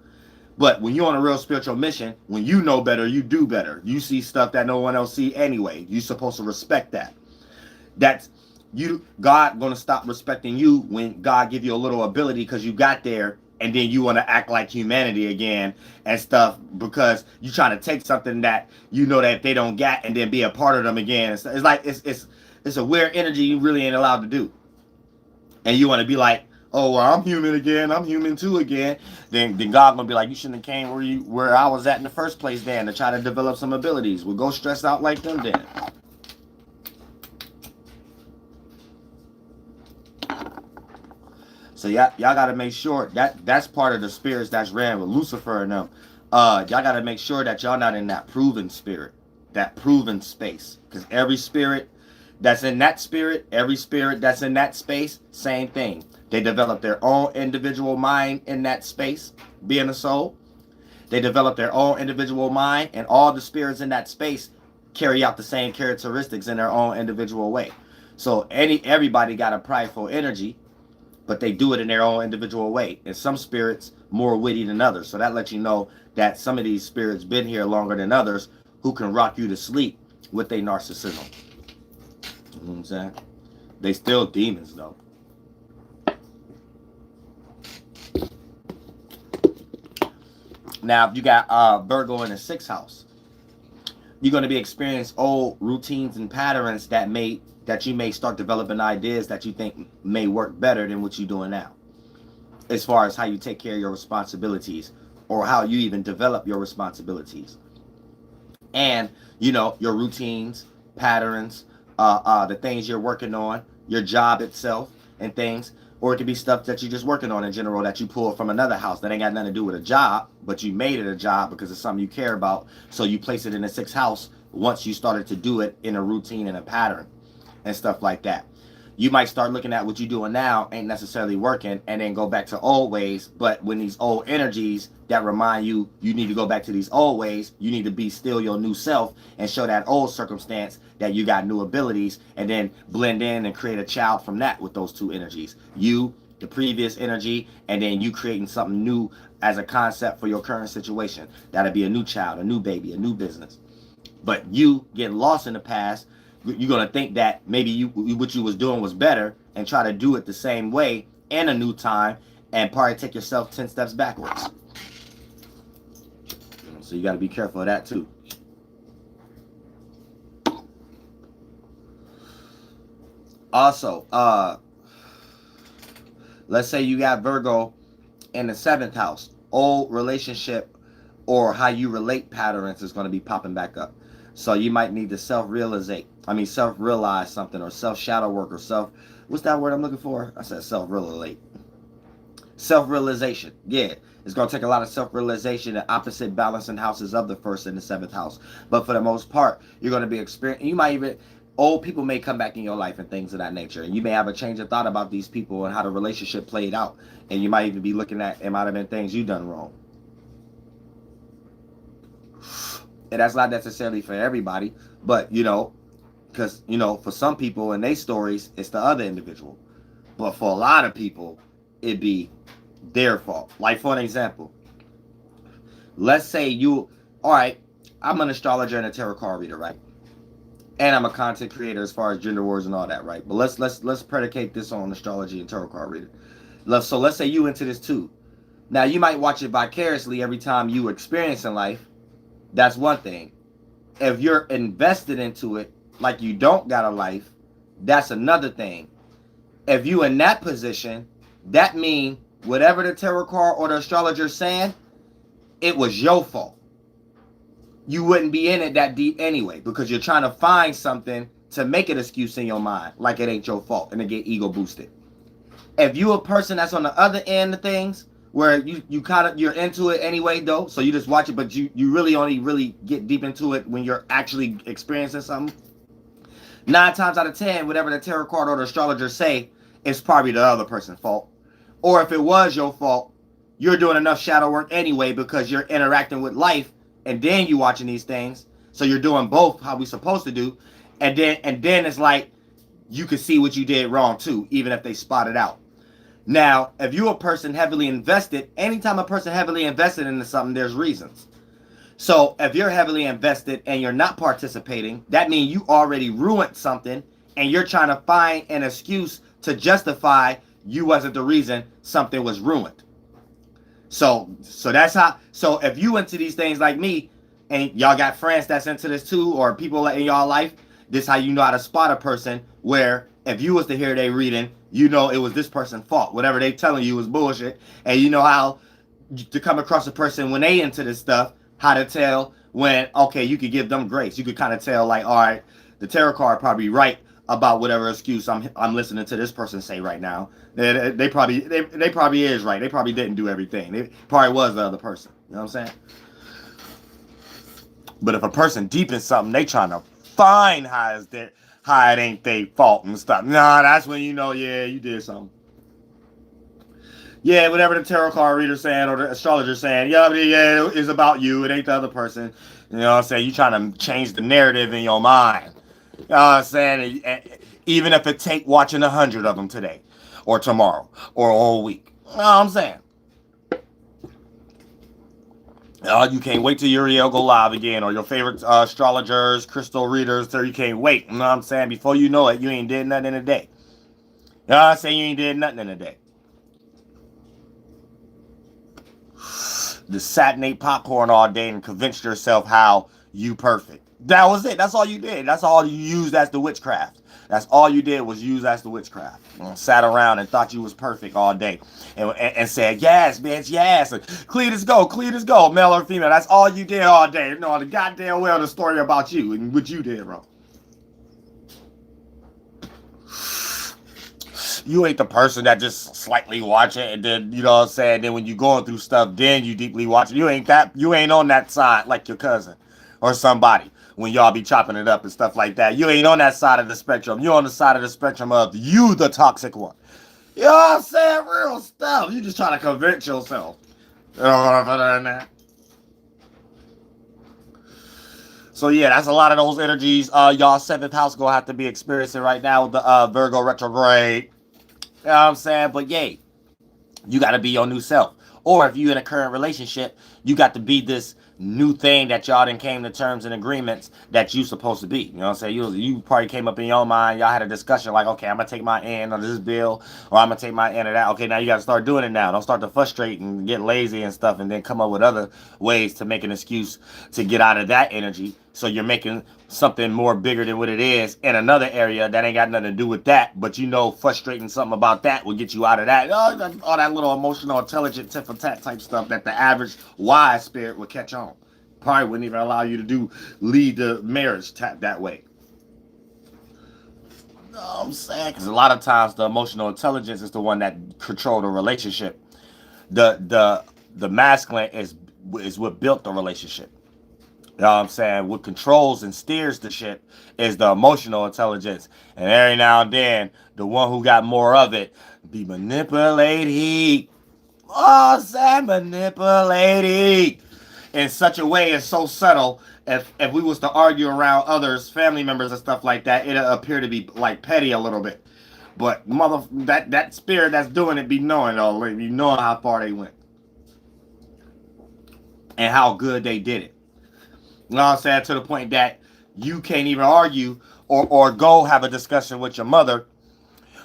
But when you're on a real spiritual mission, when you know better, you do better. You see stuff that no one else see anyway. You're supposed to respect that. That's God gonna stop respecting you when God give you a little ability because you got there, and then you want to act like humanity again and stuff because you're trying to take something that that they don't get and then be a part of them again. It's like it's a weird energy you really ain't allowed to do. And you want to be like, oh, well, I'm human again. I'm human too again. Then God gonna be like, you shouldn't have came where I was at in the first place then to try to develop some abilities. Well, go stress out like them then. So y'all got to make sure that's part of the spirits that's ran with Lucifer and them. Y'all got to make sure that y'all not in that proven spirit, that proven space. Because every spirit that's in that spirit, every spirit that's in that space, same thing. They develop their own individual mind in that space, being a soul. They develop their own individual mind, and all the spirits in that space carry out the same characteristics in their own individual way. So everybody got a prideful energy, but they do it in their own individual way. And some spirits more witty than others. So that lets you know that some of these spirits been here longer than others who can rock you to sleep with their narcissism. You know what I'm saying? They still demons though. Now, if you got Virgo in the 6th house, you're going to be experiencing old routines and patterns that you may start developing ideas that you think may work better than what you're doing now, as far as how you take care of your responsibilities or how you even develop your responsibilities. And, your routines, patterns, the things you're working on, your job itself and things, or it could be stuff that you're just working on in general that you pull from another house that ain't got nothing to do with a job, but you made it a job because it's something you care about. So you place it in the 6th house once you started to do it in a routine and a pattern and stuff like that. You might start looking at what you're doing now ain't necessarily working and then go back to old ways. But when these old energies that remind you need to go back to these old ways, you need to be still your new self and show that old circumstance that you got new abilities, and then blend in and create a child from that with those two energies. You, the previous energy, and then you creating something new as a concept for your current situation. That'll be a new child, a new baby, a new business. But you getting lost in the past, you're going to think that maybe what you was doing was better and try to do it the same way in a new time and probably take yourself 10 steps backwards. So you got to be careful of that too. Also, let's say you got Virgo in the 7th house. Old relationship or how you relate patterns is going to be popping back up. So you might need to self-realize something, or self-shadow work, or what's that word I'm looking for? I said self-realization. Self-realization. Yeah. It's going to take a lot of self-realization and opposite balancing houses of the 1st and the 7th house. But for the most part, you're going to be experiencing, you might even, old people may come back in your life and things of that nature, and you may have a change of thought about these people and how the relationship played out, and you might even be looking at it might have been things you done wrong. And that's not necessarily for everybody, but because for some people in their stories it's the other individual, but for a lot of people it'd be their fault. Like, for an example, let's say all right, I'm an astrologer and a tarot card reader, right? And I'm a content creator as far as gender wars and all that, right? But let's predicate this on astrology and tarot card reader. So let's say you into this too. Now you might watch it vicariously every time you experience in life. That's one thing. If you're invested into it like you don't got a life, that's another thing. If you in that position, that means whatever the tarot card or the astrologer saying, it was your fault. You wouldn't be in it that deep anyway, because you're trying to find something to make an excuse in your mind, like it ain't your fault, and to get ego boosted. If you a person that's on the other end of things, where you're into it anyway though, so you just watch it, but you really only really get deep into it when you're actually experiencing something. 9 times out of 10, whatever the tarot card or the astrologer say, it's probably the other person's fault. Or if it was your fault, you're doing enough shadow work anyway because you're interacting with life, and then you watching these things, so you're doing both how we supposed to do, and then it's like you can see what you did wrong too, even if they spot it out. Now, if you're a person heavily invested, anytime a person heavily invested into something, there's reasons. So if you're heavily invested and you're not participating, that means you already ruined something, and you're trying to find an excuse to justify you wasn't the reason something was ruined. So that's how. So if you into these things like me, and y'all got friends that's into this too, or people in y'all life, this how you know how to spot a person where if you was to hear they reading, you know it was this person's fault. Whatever they telling you was bullshit, and you know how to come across a person when they into this stuff, how to tell when, okay, you could give them grace. You could kind of tell, like, all right, the tarot card probably right about whatever excuse I'm listening to this person say right now. They probably is right. They probably didn't do everything. It probably was the other person. You know what I'm saying? But if a person deep in something, they trying to find how it ain't their fault and stuff. Nah, that's when you know, yeah, you did something. Yeah, whatever the tarot card reader saying or the astrologer saying, yeah, it's about you. It ain't the other person. You know what I'm saying? You trying to change the narrative in your mind. You know what I'm saying? Even if it take watching 100 of them today or tomorrow or all week. You know what I'm saying? You can't wait till Uriel go live again, or your favorite astrologers, crystal readers, so you can't wait. You know what I'm saying? Before you know it, you ain't did nothing in a day. You know what I'm saying? You ain't did nothing in a day. Just sat and ate popcorn all day and convinced yourself how you perfect. That was it. That's all you did. That's all you used as the witchcraft. That's all you did was use as the witchcraft. Sat around and thought you was perfect all day. And said, yes, bitch, yes. Cletus go, male or female. That's all you did all day. No, the goddamn well the story about you and what you did, bro. You ain't the person that just slightly watch it and then, you know what I'm saying, then when you going through stuff, then you deeply watch it. You ain't on that side like your cousin or somebody when y'all be chopping it up and stuff like that. You ain't on that side of the spectrum. You're on the side of the spectrum of you, the toxic one. You know what I'm saying? Real stuff. You just trying to convince yourself. You know what I'm saying? So yeah, that's a lot of those energies y'all 7th house gonna have to be experiencing right now with the Virgo retrograde. You know what I'm saying? But yay, you got to be your new self. Or if you're in a current relationship, you got to be this new thing that y'all done came to terms and agreements that you supposed to be. You know what I'm saying? You probably came up in your mind. Y'all had a discussion like, okay, I'm going to take my end of this bill, or I'm going to take my end of that. Okay, now you got to start doing it now. Don't start to frustrate and get lazy and stuff and then come up with other ways to make an excuse to get out of that energy. So you're making something more bigger than what it is in another area that ain't got nothing to do with that. But you know, frustrating something about that will get you out of that. All that little emotional, intelligent, tit for tat type stuff that the average wise spirit would catch on. Probably wouldn't even allow you to lead the marriage that way. You know what I'm saying? Because a lot of times the emotional intelligence is the one that control the relationship. The masculine is what built the relationship. You know what I'm saying? What controls and steers the shit is the emotional intelligence. And every now and then, the one who got more of it be manipulated. Oh, I'm manipulated in such a way it's so subtle. If we was to argue around others, family members and stuff like that, it'll appear to be like petty a little bit. But that spirit that's doing it be knowing though, be knowing how far they went and how good they did it. You know what I'm saying? To the point that you can't even argue or go have a discussion with your mother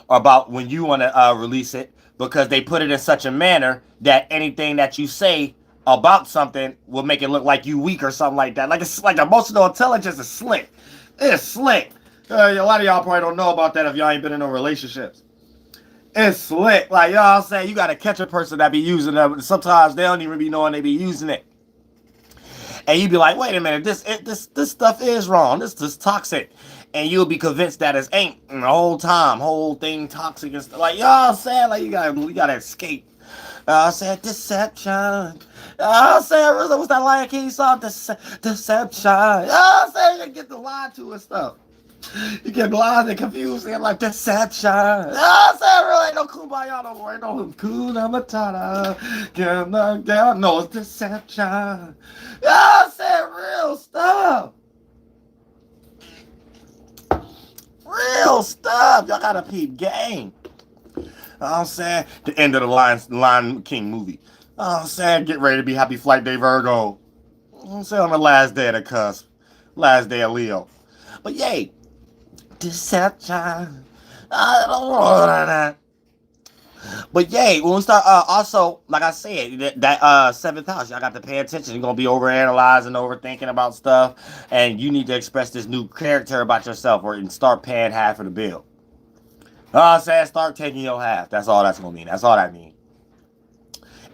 about when you want to release it, because they put it in such a manner that anything that you say about something will make it look like you weak or something like that. Like it's like emotional intelligence is slick. It's slick. A lot of y'all probably don't know about that if y'all ain't been in no relationships. It's slick. Like, you know what I'm saying? You got to catch a person that be using it. Sometimes they don't even be knowing they be using it. And you be like, wait a minute, this stuff is wrong. This is toxic. And you'll be convinced that it ain't. And the whole thing toxic and stuff. Like, you know what I'm saying? Like, you gotta escape. I said deception. I said, what's that Lion King song? Deception. I said, you get the lie to and stuff. You get blind and confused and like deception. I said, really ain't no kumbaya no more. Ain't no kuna matata. Get knocked down. No, it's deception. I said, real stuff. Real stuff. Y'all gotta peep game. I'm saying, the end of the Lion King movie. I'm saying, get ready to be Happy Flight Day Virgo. I'm saying, on the last day of the cusp. Last day of Leo. But yay. Deception. I don't want that. But yay, when we start, also, like I said, that seventh house, y'all got to pay attention. You're gonna be overanalyzing, overthinking about stuff, and you need to express this new character about yourself, or start paying half of the bill. I'm saying, start taking your half. That's all that's gonna mean. That's all that means.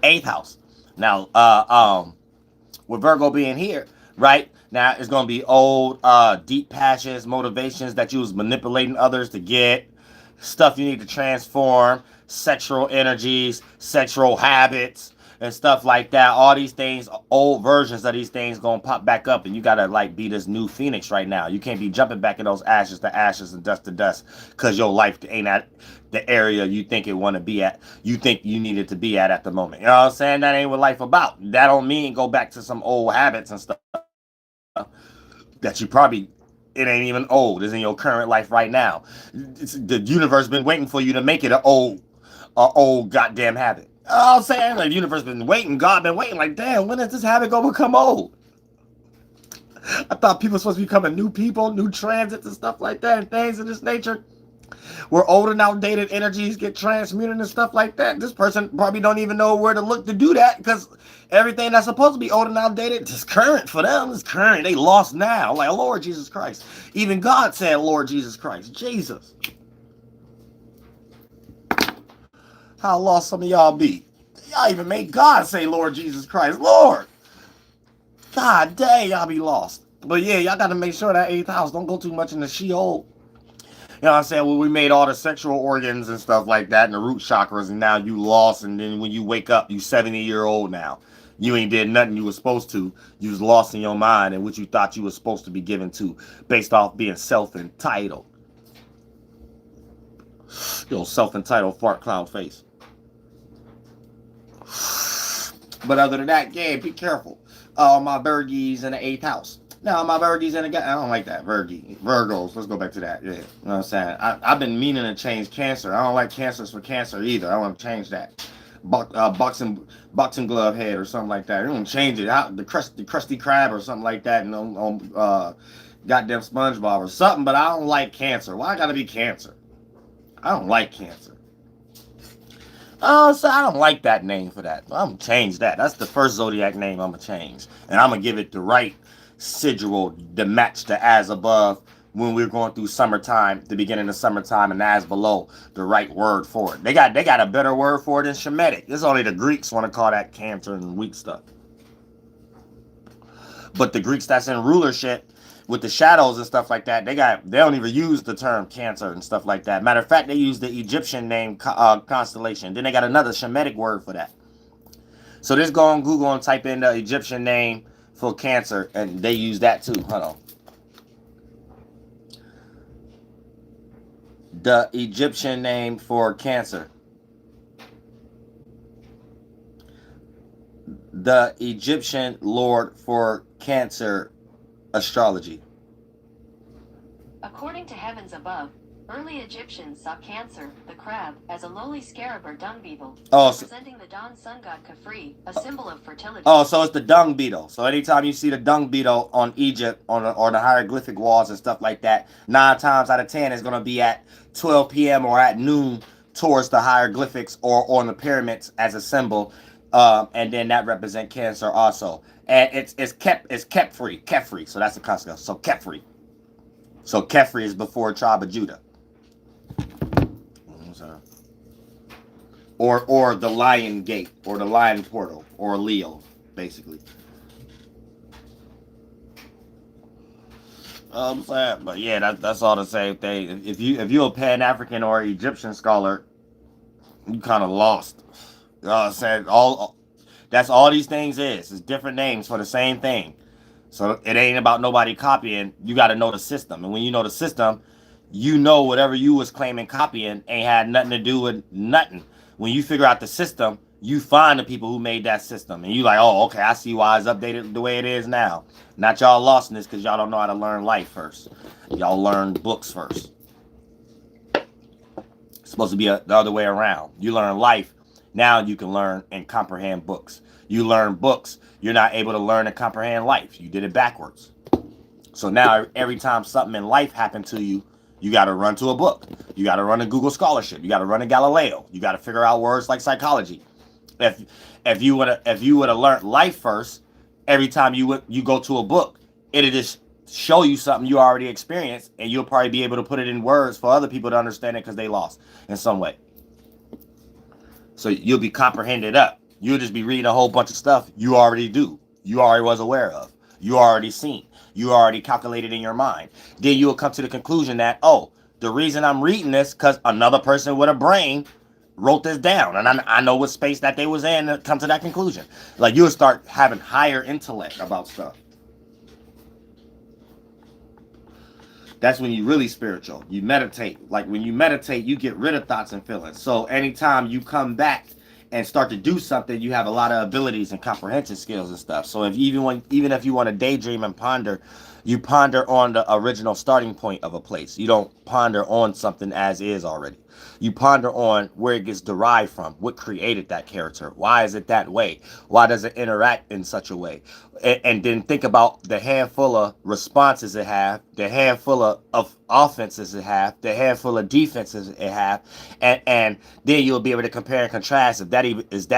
Eighth house. Now, with Virgo being here, right? Now, it's going to be old, deep passions, motivations that you was manipulating others to get, stuff you need to transform, sexual energies, sexual habits, and stuff like that. All these things, old versions of these things going to pop back up, and you got to, like, be this new phoenix right now. You can't be jumping back in those ashes to ashes and dust to dust, because your life ain't at the area you think it want to be at, you think you need it to be at the moment. You know what I'm saying? That ain't what life about. That don't mean go back to some old habits and stuff that you probably, it ain't even old. It's in your current life right now. The universe been waiting for you to make it an old goddamn habit. I'm saying, like, the universe been waiting, God been waiting, like, damn, when is this habit gonna become old? I thought people were supposed to be becoming new people, new transits and stuff like that, and things of this nature, where old and outdated energies get transmuted and stuff like that. This person probably don't even know where to look to do that, because everything that's supposed to be old and outdated is current for them. It's current. They lost now. Like, Lord Jesus Christ. Even God said, Lord Jesus Christ. Jesus. How lost some of y'all be? Y'all even make God say, Lord Jesus Christ. Lord. God dang, y'all be lost. But yeah, y'all got to make sure that 8th house don't go too much in the Sheol. You know what I'm saying? Well, we made all the sexual organs and stuff like that and the root chakras, and now you lost, and then when you wake up, you 70-year-old now. You ain't did nothing you was supposed to. You was lost in your mind and what you thought you was supposed to be given to based off being self-entitled. Yo, self-entitled fart clown face. But other than that, yeah, be careful. My Virgies in the 8th house. No, my Virgies in the I don't like that. Virgos. Let's go back to that. Yeah. You know what I'm saying? I've been meaning to change Cancer. I don't like Cancers for Cancer either. I want to change that. Boxing glove head or something like that. I don't change it. The Krusty Krab or something like that. And on goddamn SpongeBob or something. But I don't like Cancer. Why I gotta be Cancer? I don't like Cancer. Oh, so I don't like that name for that. I'm gonna change that. That's the first zodiac name I'm gonna change. And I'm gonna give it the right sigil to match the as above when we're going through summertime, the beginning of summertime, and as below, the right word for it. They got a better word for it than Shemitic. It's only the Greeks want to call that Cancer and weak stuff. But the Greeks that's in rulership with the shadows and stuff like that, they don't even use the term Cancer and stuff like that. Matter of fact, they use the Egyptian name constellation. Then they got another Shemitic word for that. So just go on Google and type in the Egyptian name for cancer, and they use that too. Hold on. The Egyptian name for cancer. The Egyptian lord for cancer astrology. According to Heavens Above, early Egyptians saw Cancer, the crab, as a lowly scarab or dung beetle, representing the dawn sun god Khafre, a symbol of fertility. Oh, so it's the dung beetle. So anytime you see the dung beetle on Egypt, on the hieroglyphic walls and stuff like that, 9 times out of 10 is going to be at 12 p.m. or at noon towards the hieroglyphics or on the pyramids as a symbol. And then that represent Cancer also. And it's kept free. So that's the concept. So kept free. So Khafre is before tribe of Judah. Or the lion gate, or the lion portal, or Leo, basically. But yeah, that's all the same thing. If you're a Pan-African or Egyptian scholar, you kind of lost. You know what I'm saying? That's all these things is. It's different names for the same thing. So it ain't about nobody copying. You got to know the system. And when you know the system, you know whatever you was claiming copying ain't had nothing to do with nothing. When you figure out the system, you find the people who made that system. And you like, oh, okay, I see why it's updated the way it is now. Not y'all lost in this because y'all don't know how to learn life first. Y'all learn books first. It's supposed to be the other way around. You learn life. Now you can learn and comprehend books. You learn books. You're not able to learn and comprehend life. You did it backwards. So now every time something in life happened to you, you got to run to a book. You got to run a Google Scholarship. You got to run a Galileo. You got to figure out words like psychology. If you would have learned life first, every time you go to a book, it'll just show you something you already experienced, and you'll probably be able to put it in words for other people to understand it because they lost in some way. So you'll be comprehended up. You'll just be reading a whole bunch of stuff you already do. You already was aware of. You already seen. You already calculated in your mind. Then you'll come to the conclusion that, oh, the reason I'm reading this because another person with a brain wrote this down. And I know what space that they was in to come to that conclusion. Like you'll start having higher intellect about stuff. That's when you really spiritual. You meditate. Like when you meditate, you get rid of thoughts and feelings. So anytime you come back and start to do something, you have a lot of abilities and comprehension skills and stuff. So if even if you want to daydream and ponder, you ponder on the original starting point of a place. You don't ponder on something as is already. You ponder on where it gets derived from, what created that character, why is it that way, why does it interact in such a way, and then think about the handful of responses it have, the handful of offenses it have, the handful of defenses it have, and then you'll be able to compare and contrast if that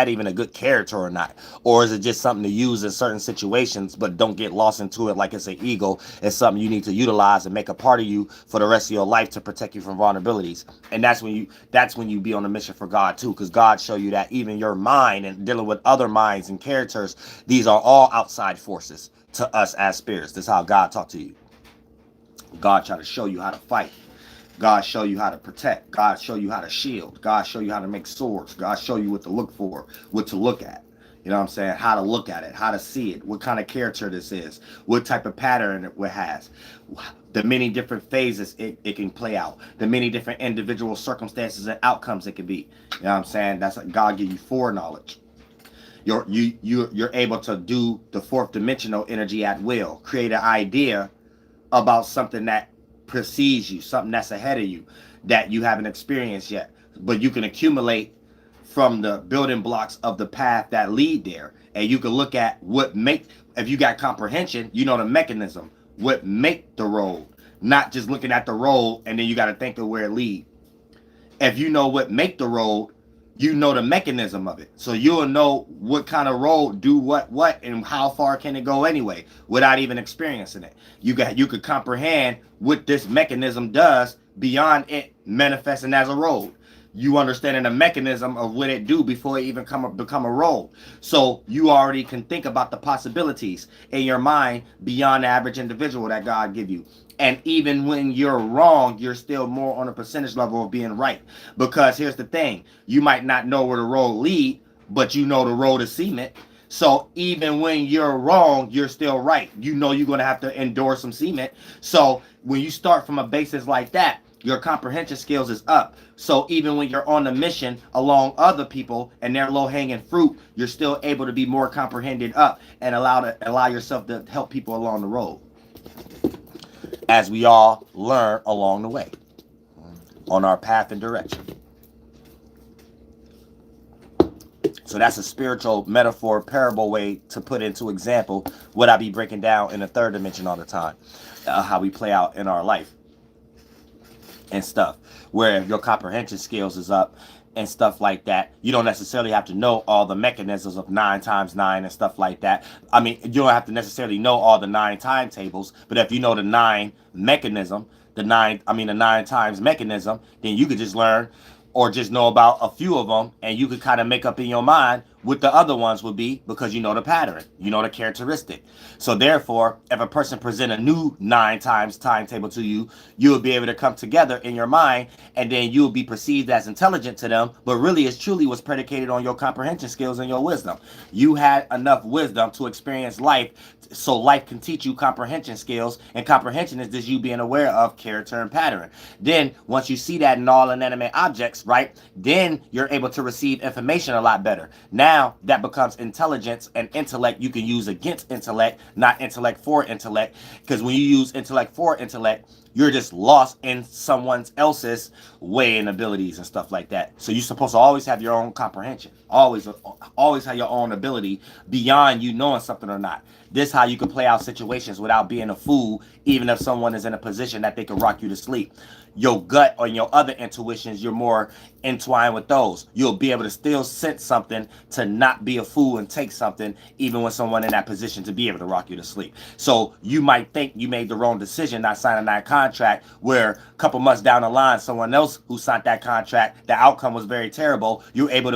even a good character or not, or is it just something to use in certain situations, but don't get lost into it like it's an ego. It's something you need to utilize and make a part of you for the rest of your life to protect you from vulnerabilities. And that's when you be on a mission for God too, because God show you that even your mind and dealing with other minds and characters, these are all outside forces to us as spirits. This is how God talk to you. God try to show you how to fight. God show you how to protect. God show you how to shield. God show you how to make swords. God show you what to look for, what to look at. You know what I'm saying? How to look at it, how to see it, what kind of character this is, what type of pattern it has, the many different phases it can play out, the many different individual circumstances and outcomes it can be. You know what I'm saying? That's what God give you foreknowledge. You're able to do the fourth dimensional energy at will, create an idea about something that precedes you, something that's ahead of you that you haven't experienced yet, but you can accumulate from the building blocks of the path that lead there. And you can look at if you got comprehension, you know the mechanism, what make the road, not just looking at the road and then you got to think of where it lead. If you know what make the road, you know the mechanism of it. So you'll know what kind of road do what, and how far can it go anyway without even experiencing it. You could comprehend what this mechanism does beyond it manifesting as a road. You understanding the mechanism of what it do before it even become a road. So you already can think about the possibilities in your mind beyond the average individual that God give you. And even when you're wrong, you're still more on a percentage level of being right. Because here's the thing, you might not know where the road lead, but you know the road is cement. So even when you're wrong, you're still right. You know you're going to have to endure some cement. So when you start from a basis like that, your comprehension skills is up. So even when you're on a mission along other people and they're low hanging fruit, you're still able to be more comprehended up and allow yourself to help people along the road, as we all learn along the way on our path and direction. So that's a spiritual metaphor, parable way to put into example what I be breaking down in the third dimension all the time, how we play out in our life and stuff, where your comprehension skills is up and stuff like that. You don't necessarily have to know all the mechanisms of 9 times 9 and stuff like that. I mean, you don't have to necessarily know all the 9 timetables, but if you know the 9 mechanism, the 9 times mechanism, then you could just learn or just know about a few of them, and you could kind of make up in your mind what the other ones would be, because you know the pattern, you know the characteristic. So therefore, if a person present a new 9 times timetable to you, you'll be able to come together in your mind, and then you'll be perceived as intelligent to them, but really it's truly was predicated on your comprehension skills and your wisdom. You had enough wisdom to experience life, so life can teach you comprehension skills, and comprehension is just you being aware of character and pattern. Then once you see that in all inanimate objects, right, then you're able to receive information a lot better. Now that becomes intelligence, and intellect you can use against intellect, not intellect for intellect, because when you use intellect for intellect, you're just lost in someone else's way and abilities and stuff like that. So you're supposed to always have your own comprehension, always have your own ability beyond you knowing something or not. This is how you can play out situations without being a fool, even if someone is in a position that they can rock you to sleep. Your gut or your other intuitions, you're more entwined with those. You'll be able to still sense something to not be a fool and take something, even when someone in that position to be able to rock you to sleep. So you might think you made the wrong decision not signing that contract, where a couple months down the line, someone else who signed that contract, the outcome was very terrible. You're able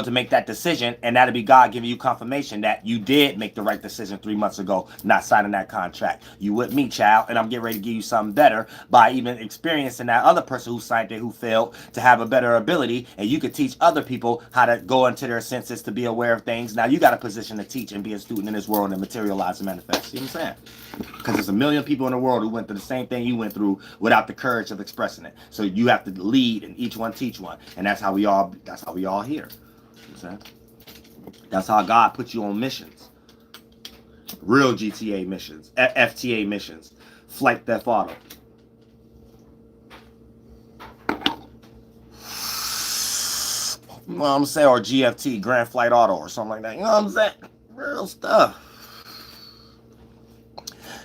to make that decision, and that'll be God giving you confirmation that you did make the right decision 3 months ago, not signing that contract. You with me, child? And I'm getting ready to give you something better by even experiencing that other person who signed it, who failed, to have a better ability, and you could teach other people how to go into their senses to be aware of things. Now you got a position to teach and be a student in this world and materialize and manifest. You know what I'm saying? Because there's a million people in the world who went through the same thing you went through without the courage of expressing it. So you have to lead, and each one teach one, and that's how we all here. That's how God put you on missions. Real GTA missions, FTA missions, Flight Theft Auto. You know what I'm saying? Or GFT, Grand Flight Auto, or something like that. You know what I'm saying? Real stuff.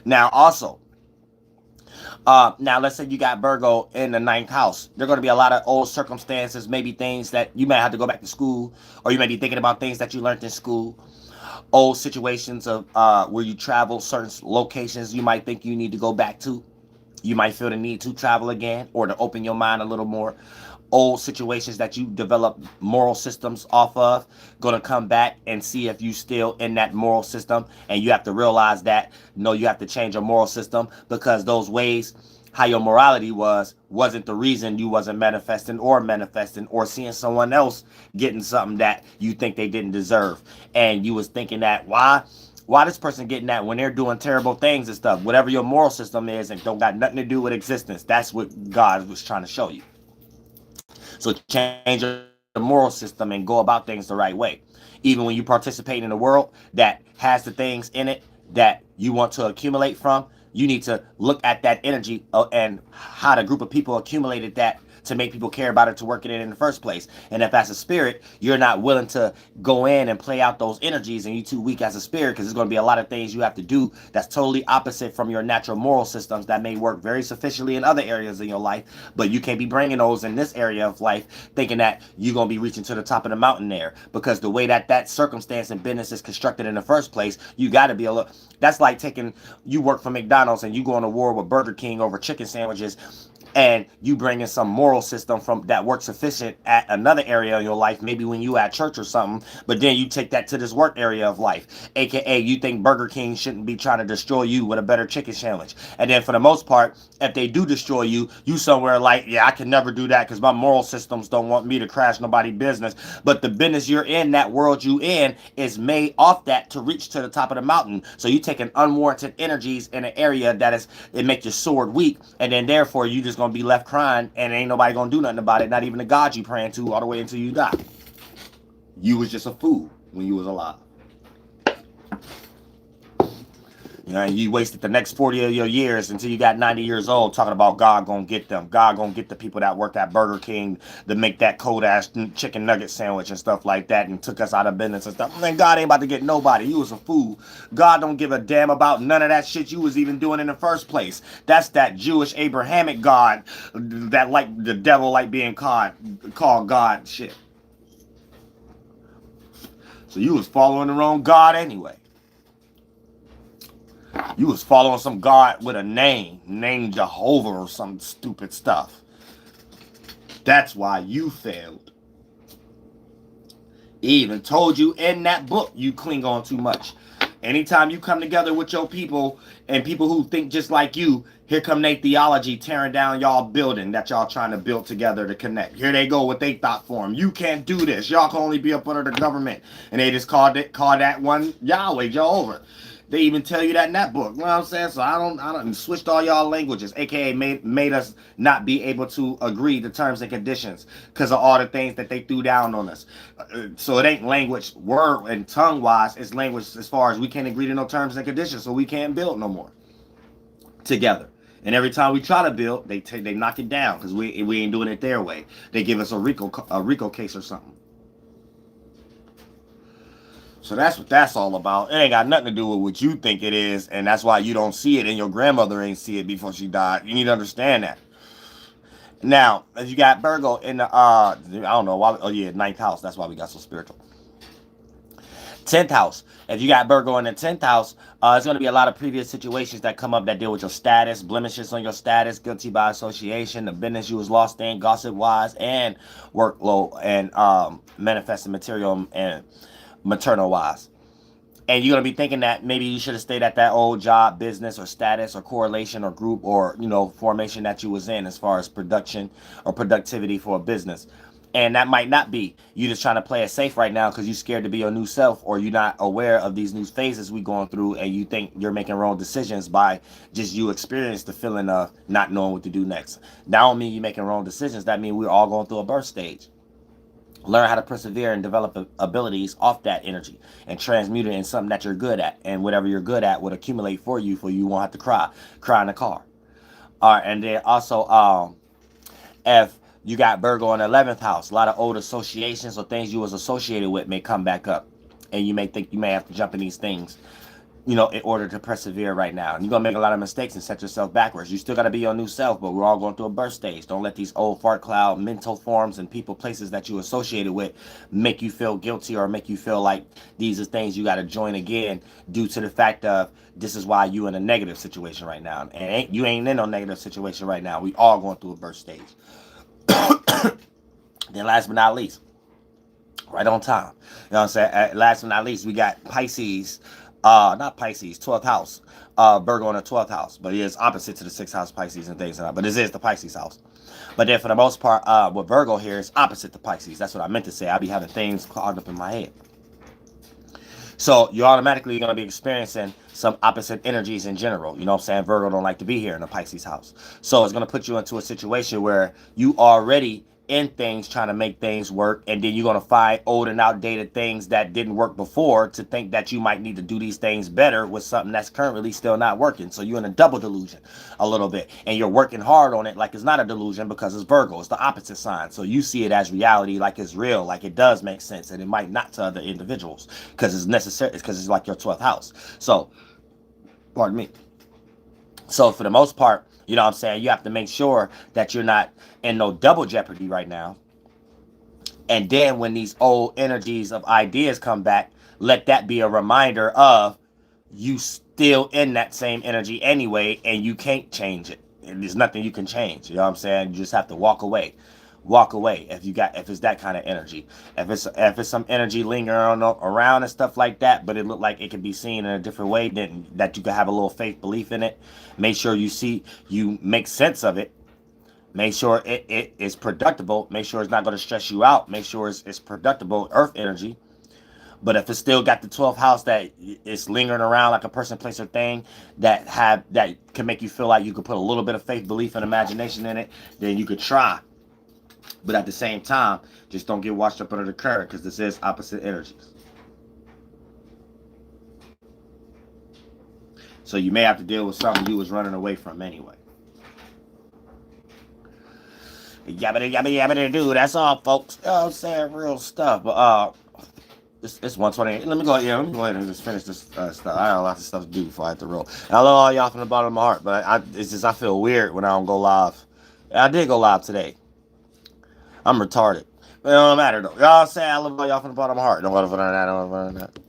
Now also, now let's say you got Virgo in the 9th house. There are going to be a lot of old circumstances, maybe things that you might have to go back to school, or you may be thinking about things that you learned in school. Old situations of where you travel, certain locations you might think you need to go back to. You might feel the need to travel again, or to open your mind a little more. Old situations that you develop moral systems off of, going to come back and see if you still in that moral system, and you have to realize that you have to change your moral system, because those ways how your morality wasn't the reason you wasn't manifesting or seeing someone else getting something that you think they didn't deserve, and you was thinking that why this person getting that when they're doing terrible things and stuff. Whatever your moral system is, and don't got nothing to do with existence, that's what God was trying to show you. So change your moral system and go about things the right way. Even when you participate in a world that has the things in it that you want to accumulate from, you need to look at that energy and how the group of people accumulated that to make people care about it, to work it in the first place. And if as a spirit, you're not willing to go in and play out those energies, and you're too weak as a spirit, because there's going to be a lot of things you have to do that's totally opposite from your natural moral systems that may work very sufficiently in other areas in your life, but you can't be bringing those in this area of life thinking that you're going to be reaching to the top of the mountain there, because the way that circumstance and business is constructed in the first place, you got to be a little. That's like you work for McDonald's and you go on a war with Burger King over chicken sandwiches, and you bring in some moral moral system from that works efficient at another area in your life, maybe when you at church or something, but then you take that to this work area of life, aka you think Burger King shouldn't be trying to destroy you with a better chicken sandwich. And then for the most part, if they do destroy you, you somewhere like, yeah, I can never do that because my moral systems don't want me to crash nobody's business. But the business you're in, that world you in, is made off that to reach to the top of the mountain. So you taking unwarranted energies in an area that is, it make your sword weak, and then therefore you just gonna be left crying and ain't nobody gonna do nothing about it, not even the God you praying to, all the way until you die. You was just a fool when you was alive. You know, you wasted the next 40 of your years until you got 90 years old talking about God gonna get them. God gonna get the people that work at Burger King to make that cold ass chicken nugget sandwich and stuff like that and took us out of business and stuff. Man, God ain't about to get nobody. You was a fool. God don't give a damn about none of that shit you was even doing in the first place. That's that Jewish Abrahamic God that like the devil like being called God shit. So you was following the wrong God anyway. You was following some God with a name, named Jehovah or some stupid stuff. That's why you failed. He even told you in that book you cling on too much. Anytime you come together with your people and people who think just like you, here come their theology tearing down y'all building that y'all trying to build together to connect. Here they go with their thought form. You can't do this. Y'all can only be up under the government. And they just call that one Yahweh, Jehovah. They even tell you that in that book. You know what I'm saying? So I don't switched all y'all languages, aka made us not be able to agree to terms and conditions because of all the things that they threw down on us. So it ain't language, word and tongue wise. It's language as far as we can't agree to no terms and conditions, so we can't build no more together. And every time we try to build, they knock it down because we ain't doing it their way. They give us a RICO case or something. So that's what that's all about. It ain't got nothing to do with what you think it is, and that's why you don't see it, and your grandmother ain't see it before she died. You need to understand that. Now, as you got Virgo in the, I don't know why, oh yeah, 9th house. That's why we got so spiritual. 10th house. If you got Virgo in the 10th house, it's going to be a lot of previous situations that come up that deal with your status, blemishes on your status, guilty by association, the business you was lost in, gossip-wise, and workload, and manifested material and maternal wise. And you're going to be thinking that maybe you should have stayed at that old job, business, or status, or correlation, or group, or, you know, formation that you was in as far as production or productivity for a business. And that might not be. You just trying to play it safe right now because you're scared to be your new self, or you're not aware of these new phases we going through, and you think you're making wrong decisions by just you experience the feeling of not knowing what to do next. That don't mean you're making wrong decisions. That means we're all going through a birth stage. Learn how to persevere and develop abilities off that energy and transmute it in something that you're good at. And whatever you're good at would accumulate for you won't have to cry in the car. All right, and then also, if you got Virgo in the 11th house, a lot of old associations or things you was associated with may come back up. And you may think you may have to jump in these things, you know, in order to persevere right now. And you're going to make a lot of mistakes and set yourself backwards. You still got to be your new self, but we're all going through a birth stage. Don't let these old fart cloud mental forms and people, places that you associated with make you feel guilty or make you feel like these are things you got to join again due to the fact of this is why you in a negative situation right now. And you ain't in no negative situation right now. We all going through a birth stage. Then last but not least, right on time. You know what I'm saying? Last but not least, we got Pisces. Not Pisces, 12th house. Virgo in the 12th house. But it is opposite to the 6th house Pisces and things like that. But this is the Pisces house. But then for the most part, with Virgo here is opposite to Pisces. That's what I meant to say. I be having things clogged up in my head. So you're automatically going to be experiencing some opposite energies in general. You know what I'm saying? Virgo don't like to be here in the Pisces house. So it's going to put you into a situation where you already in things trying to make things work, and then you're going to find old and outdated things that didn't work before to think that you might need to do these things better with something that's currently still not working. So you're in a double delusion a little bit, and you're working hard on it like it's not a delusion because it's Virgo. It's the opposite sign. So you see it as reality, like it's real, like it does make sense, and it might not to other individuals because it's necessary. It's because it's like your 12th house. So, pardon me. So for the most part, you know what I'm saying, you have to make sure that you're not in no double jeopardy right now. And then when these old energies of ideas come back, let that be a reminder of you still in that same energy anyway, and you can't change it. there's nothing you can change. You know what I'm saying? You just have to walk away. Walk away if it's that kind of energy. If it's some energy lingering around and stuff like that, but it look like it can be seen in a different way, then that you can have a little faith belief in it. Make sure you make sense of it. Make sure it is productive. Make sure it's not going to stress you out. Make sure it's productive earth energy. But if it's still got the 12th house that is lingering around like a person, place, or thing that can make you feel like you could put a little bit of faith, belief, and imagination in it, then you could try. But at the same time, just don't get washed up under the current, because this is opposite energies. So you may have to deal with something you was running away from anyway. Yabbity, yabbity, yabbity, do. That's all, folks. You know what I'm saying? Real stuff. But it's 1:28. Let me go ahead and just finish this stuff. I got lots of stuff to do before I have to roll. And I love all y'all from the bottom of my heart, but it's just I feel weird when I don't go live. I did go live today. I'm retarded. But it don't matter though. Y'all say I love all y'all from the bottom of my heart. Don't go for that.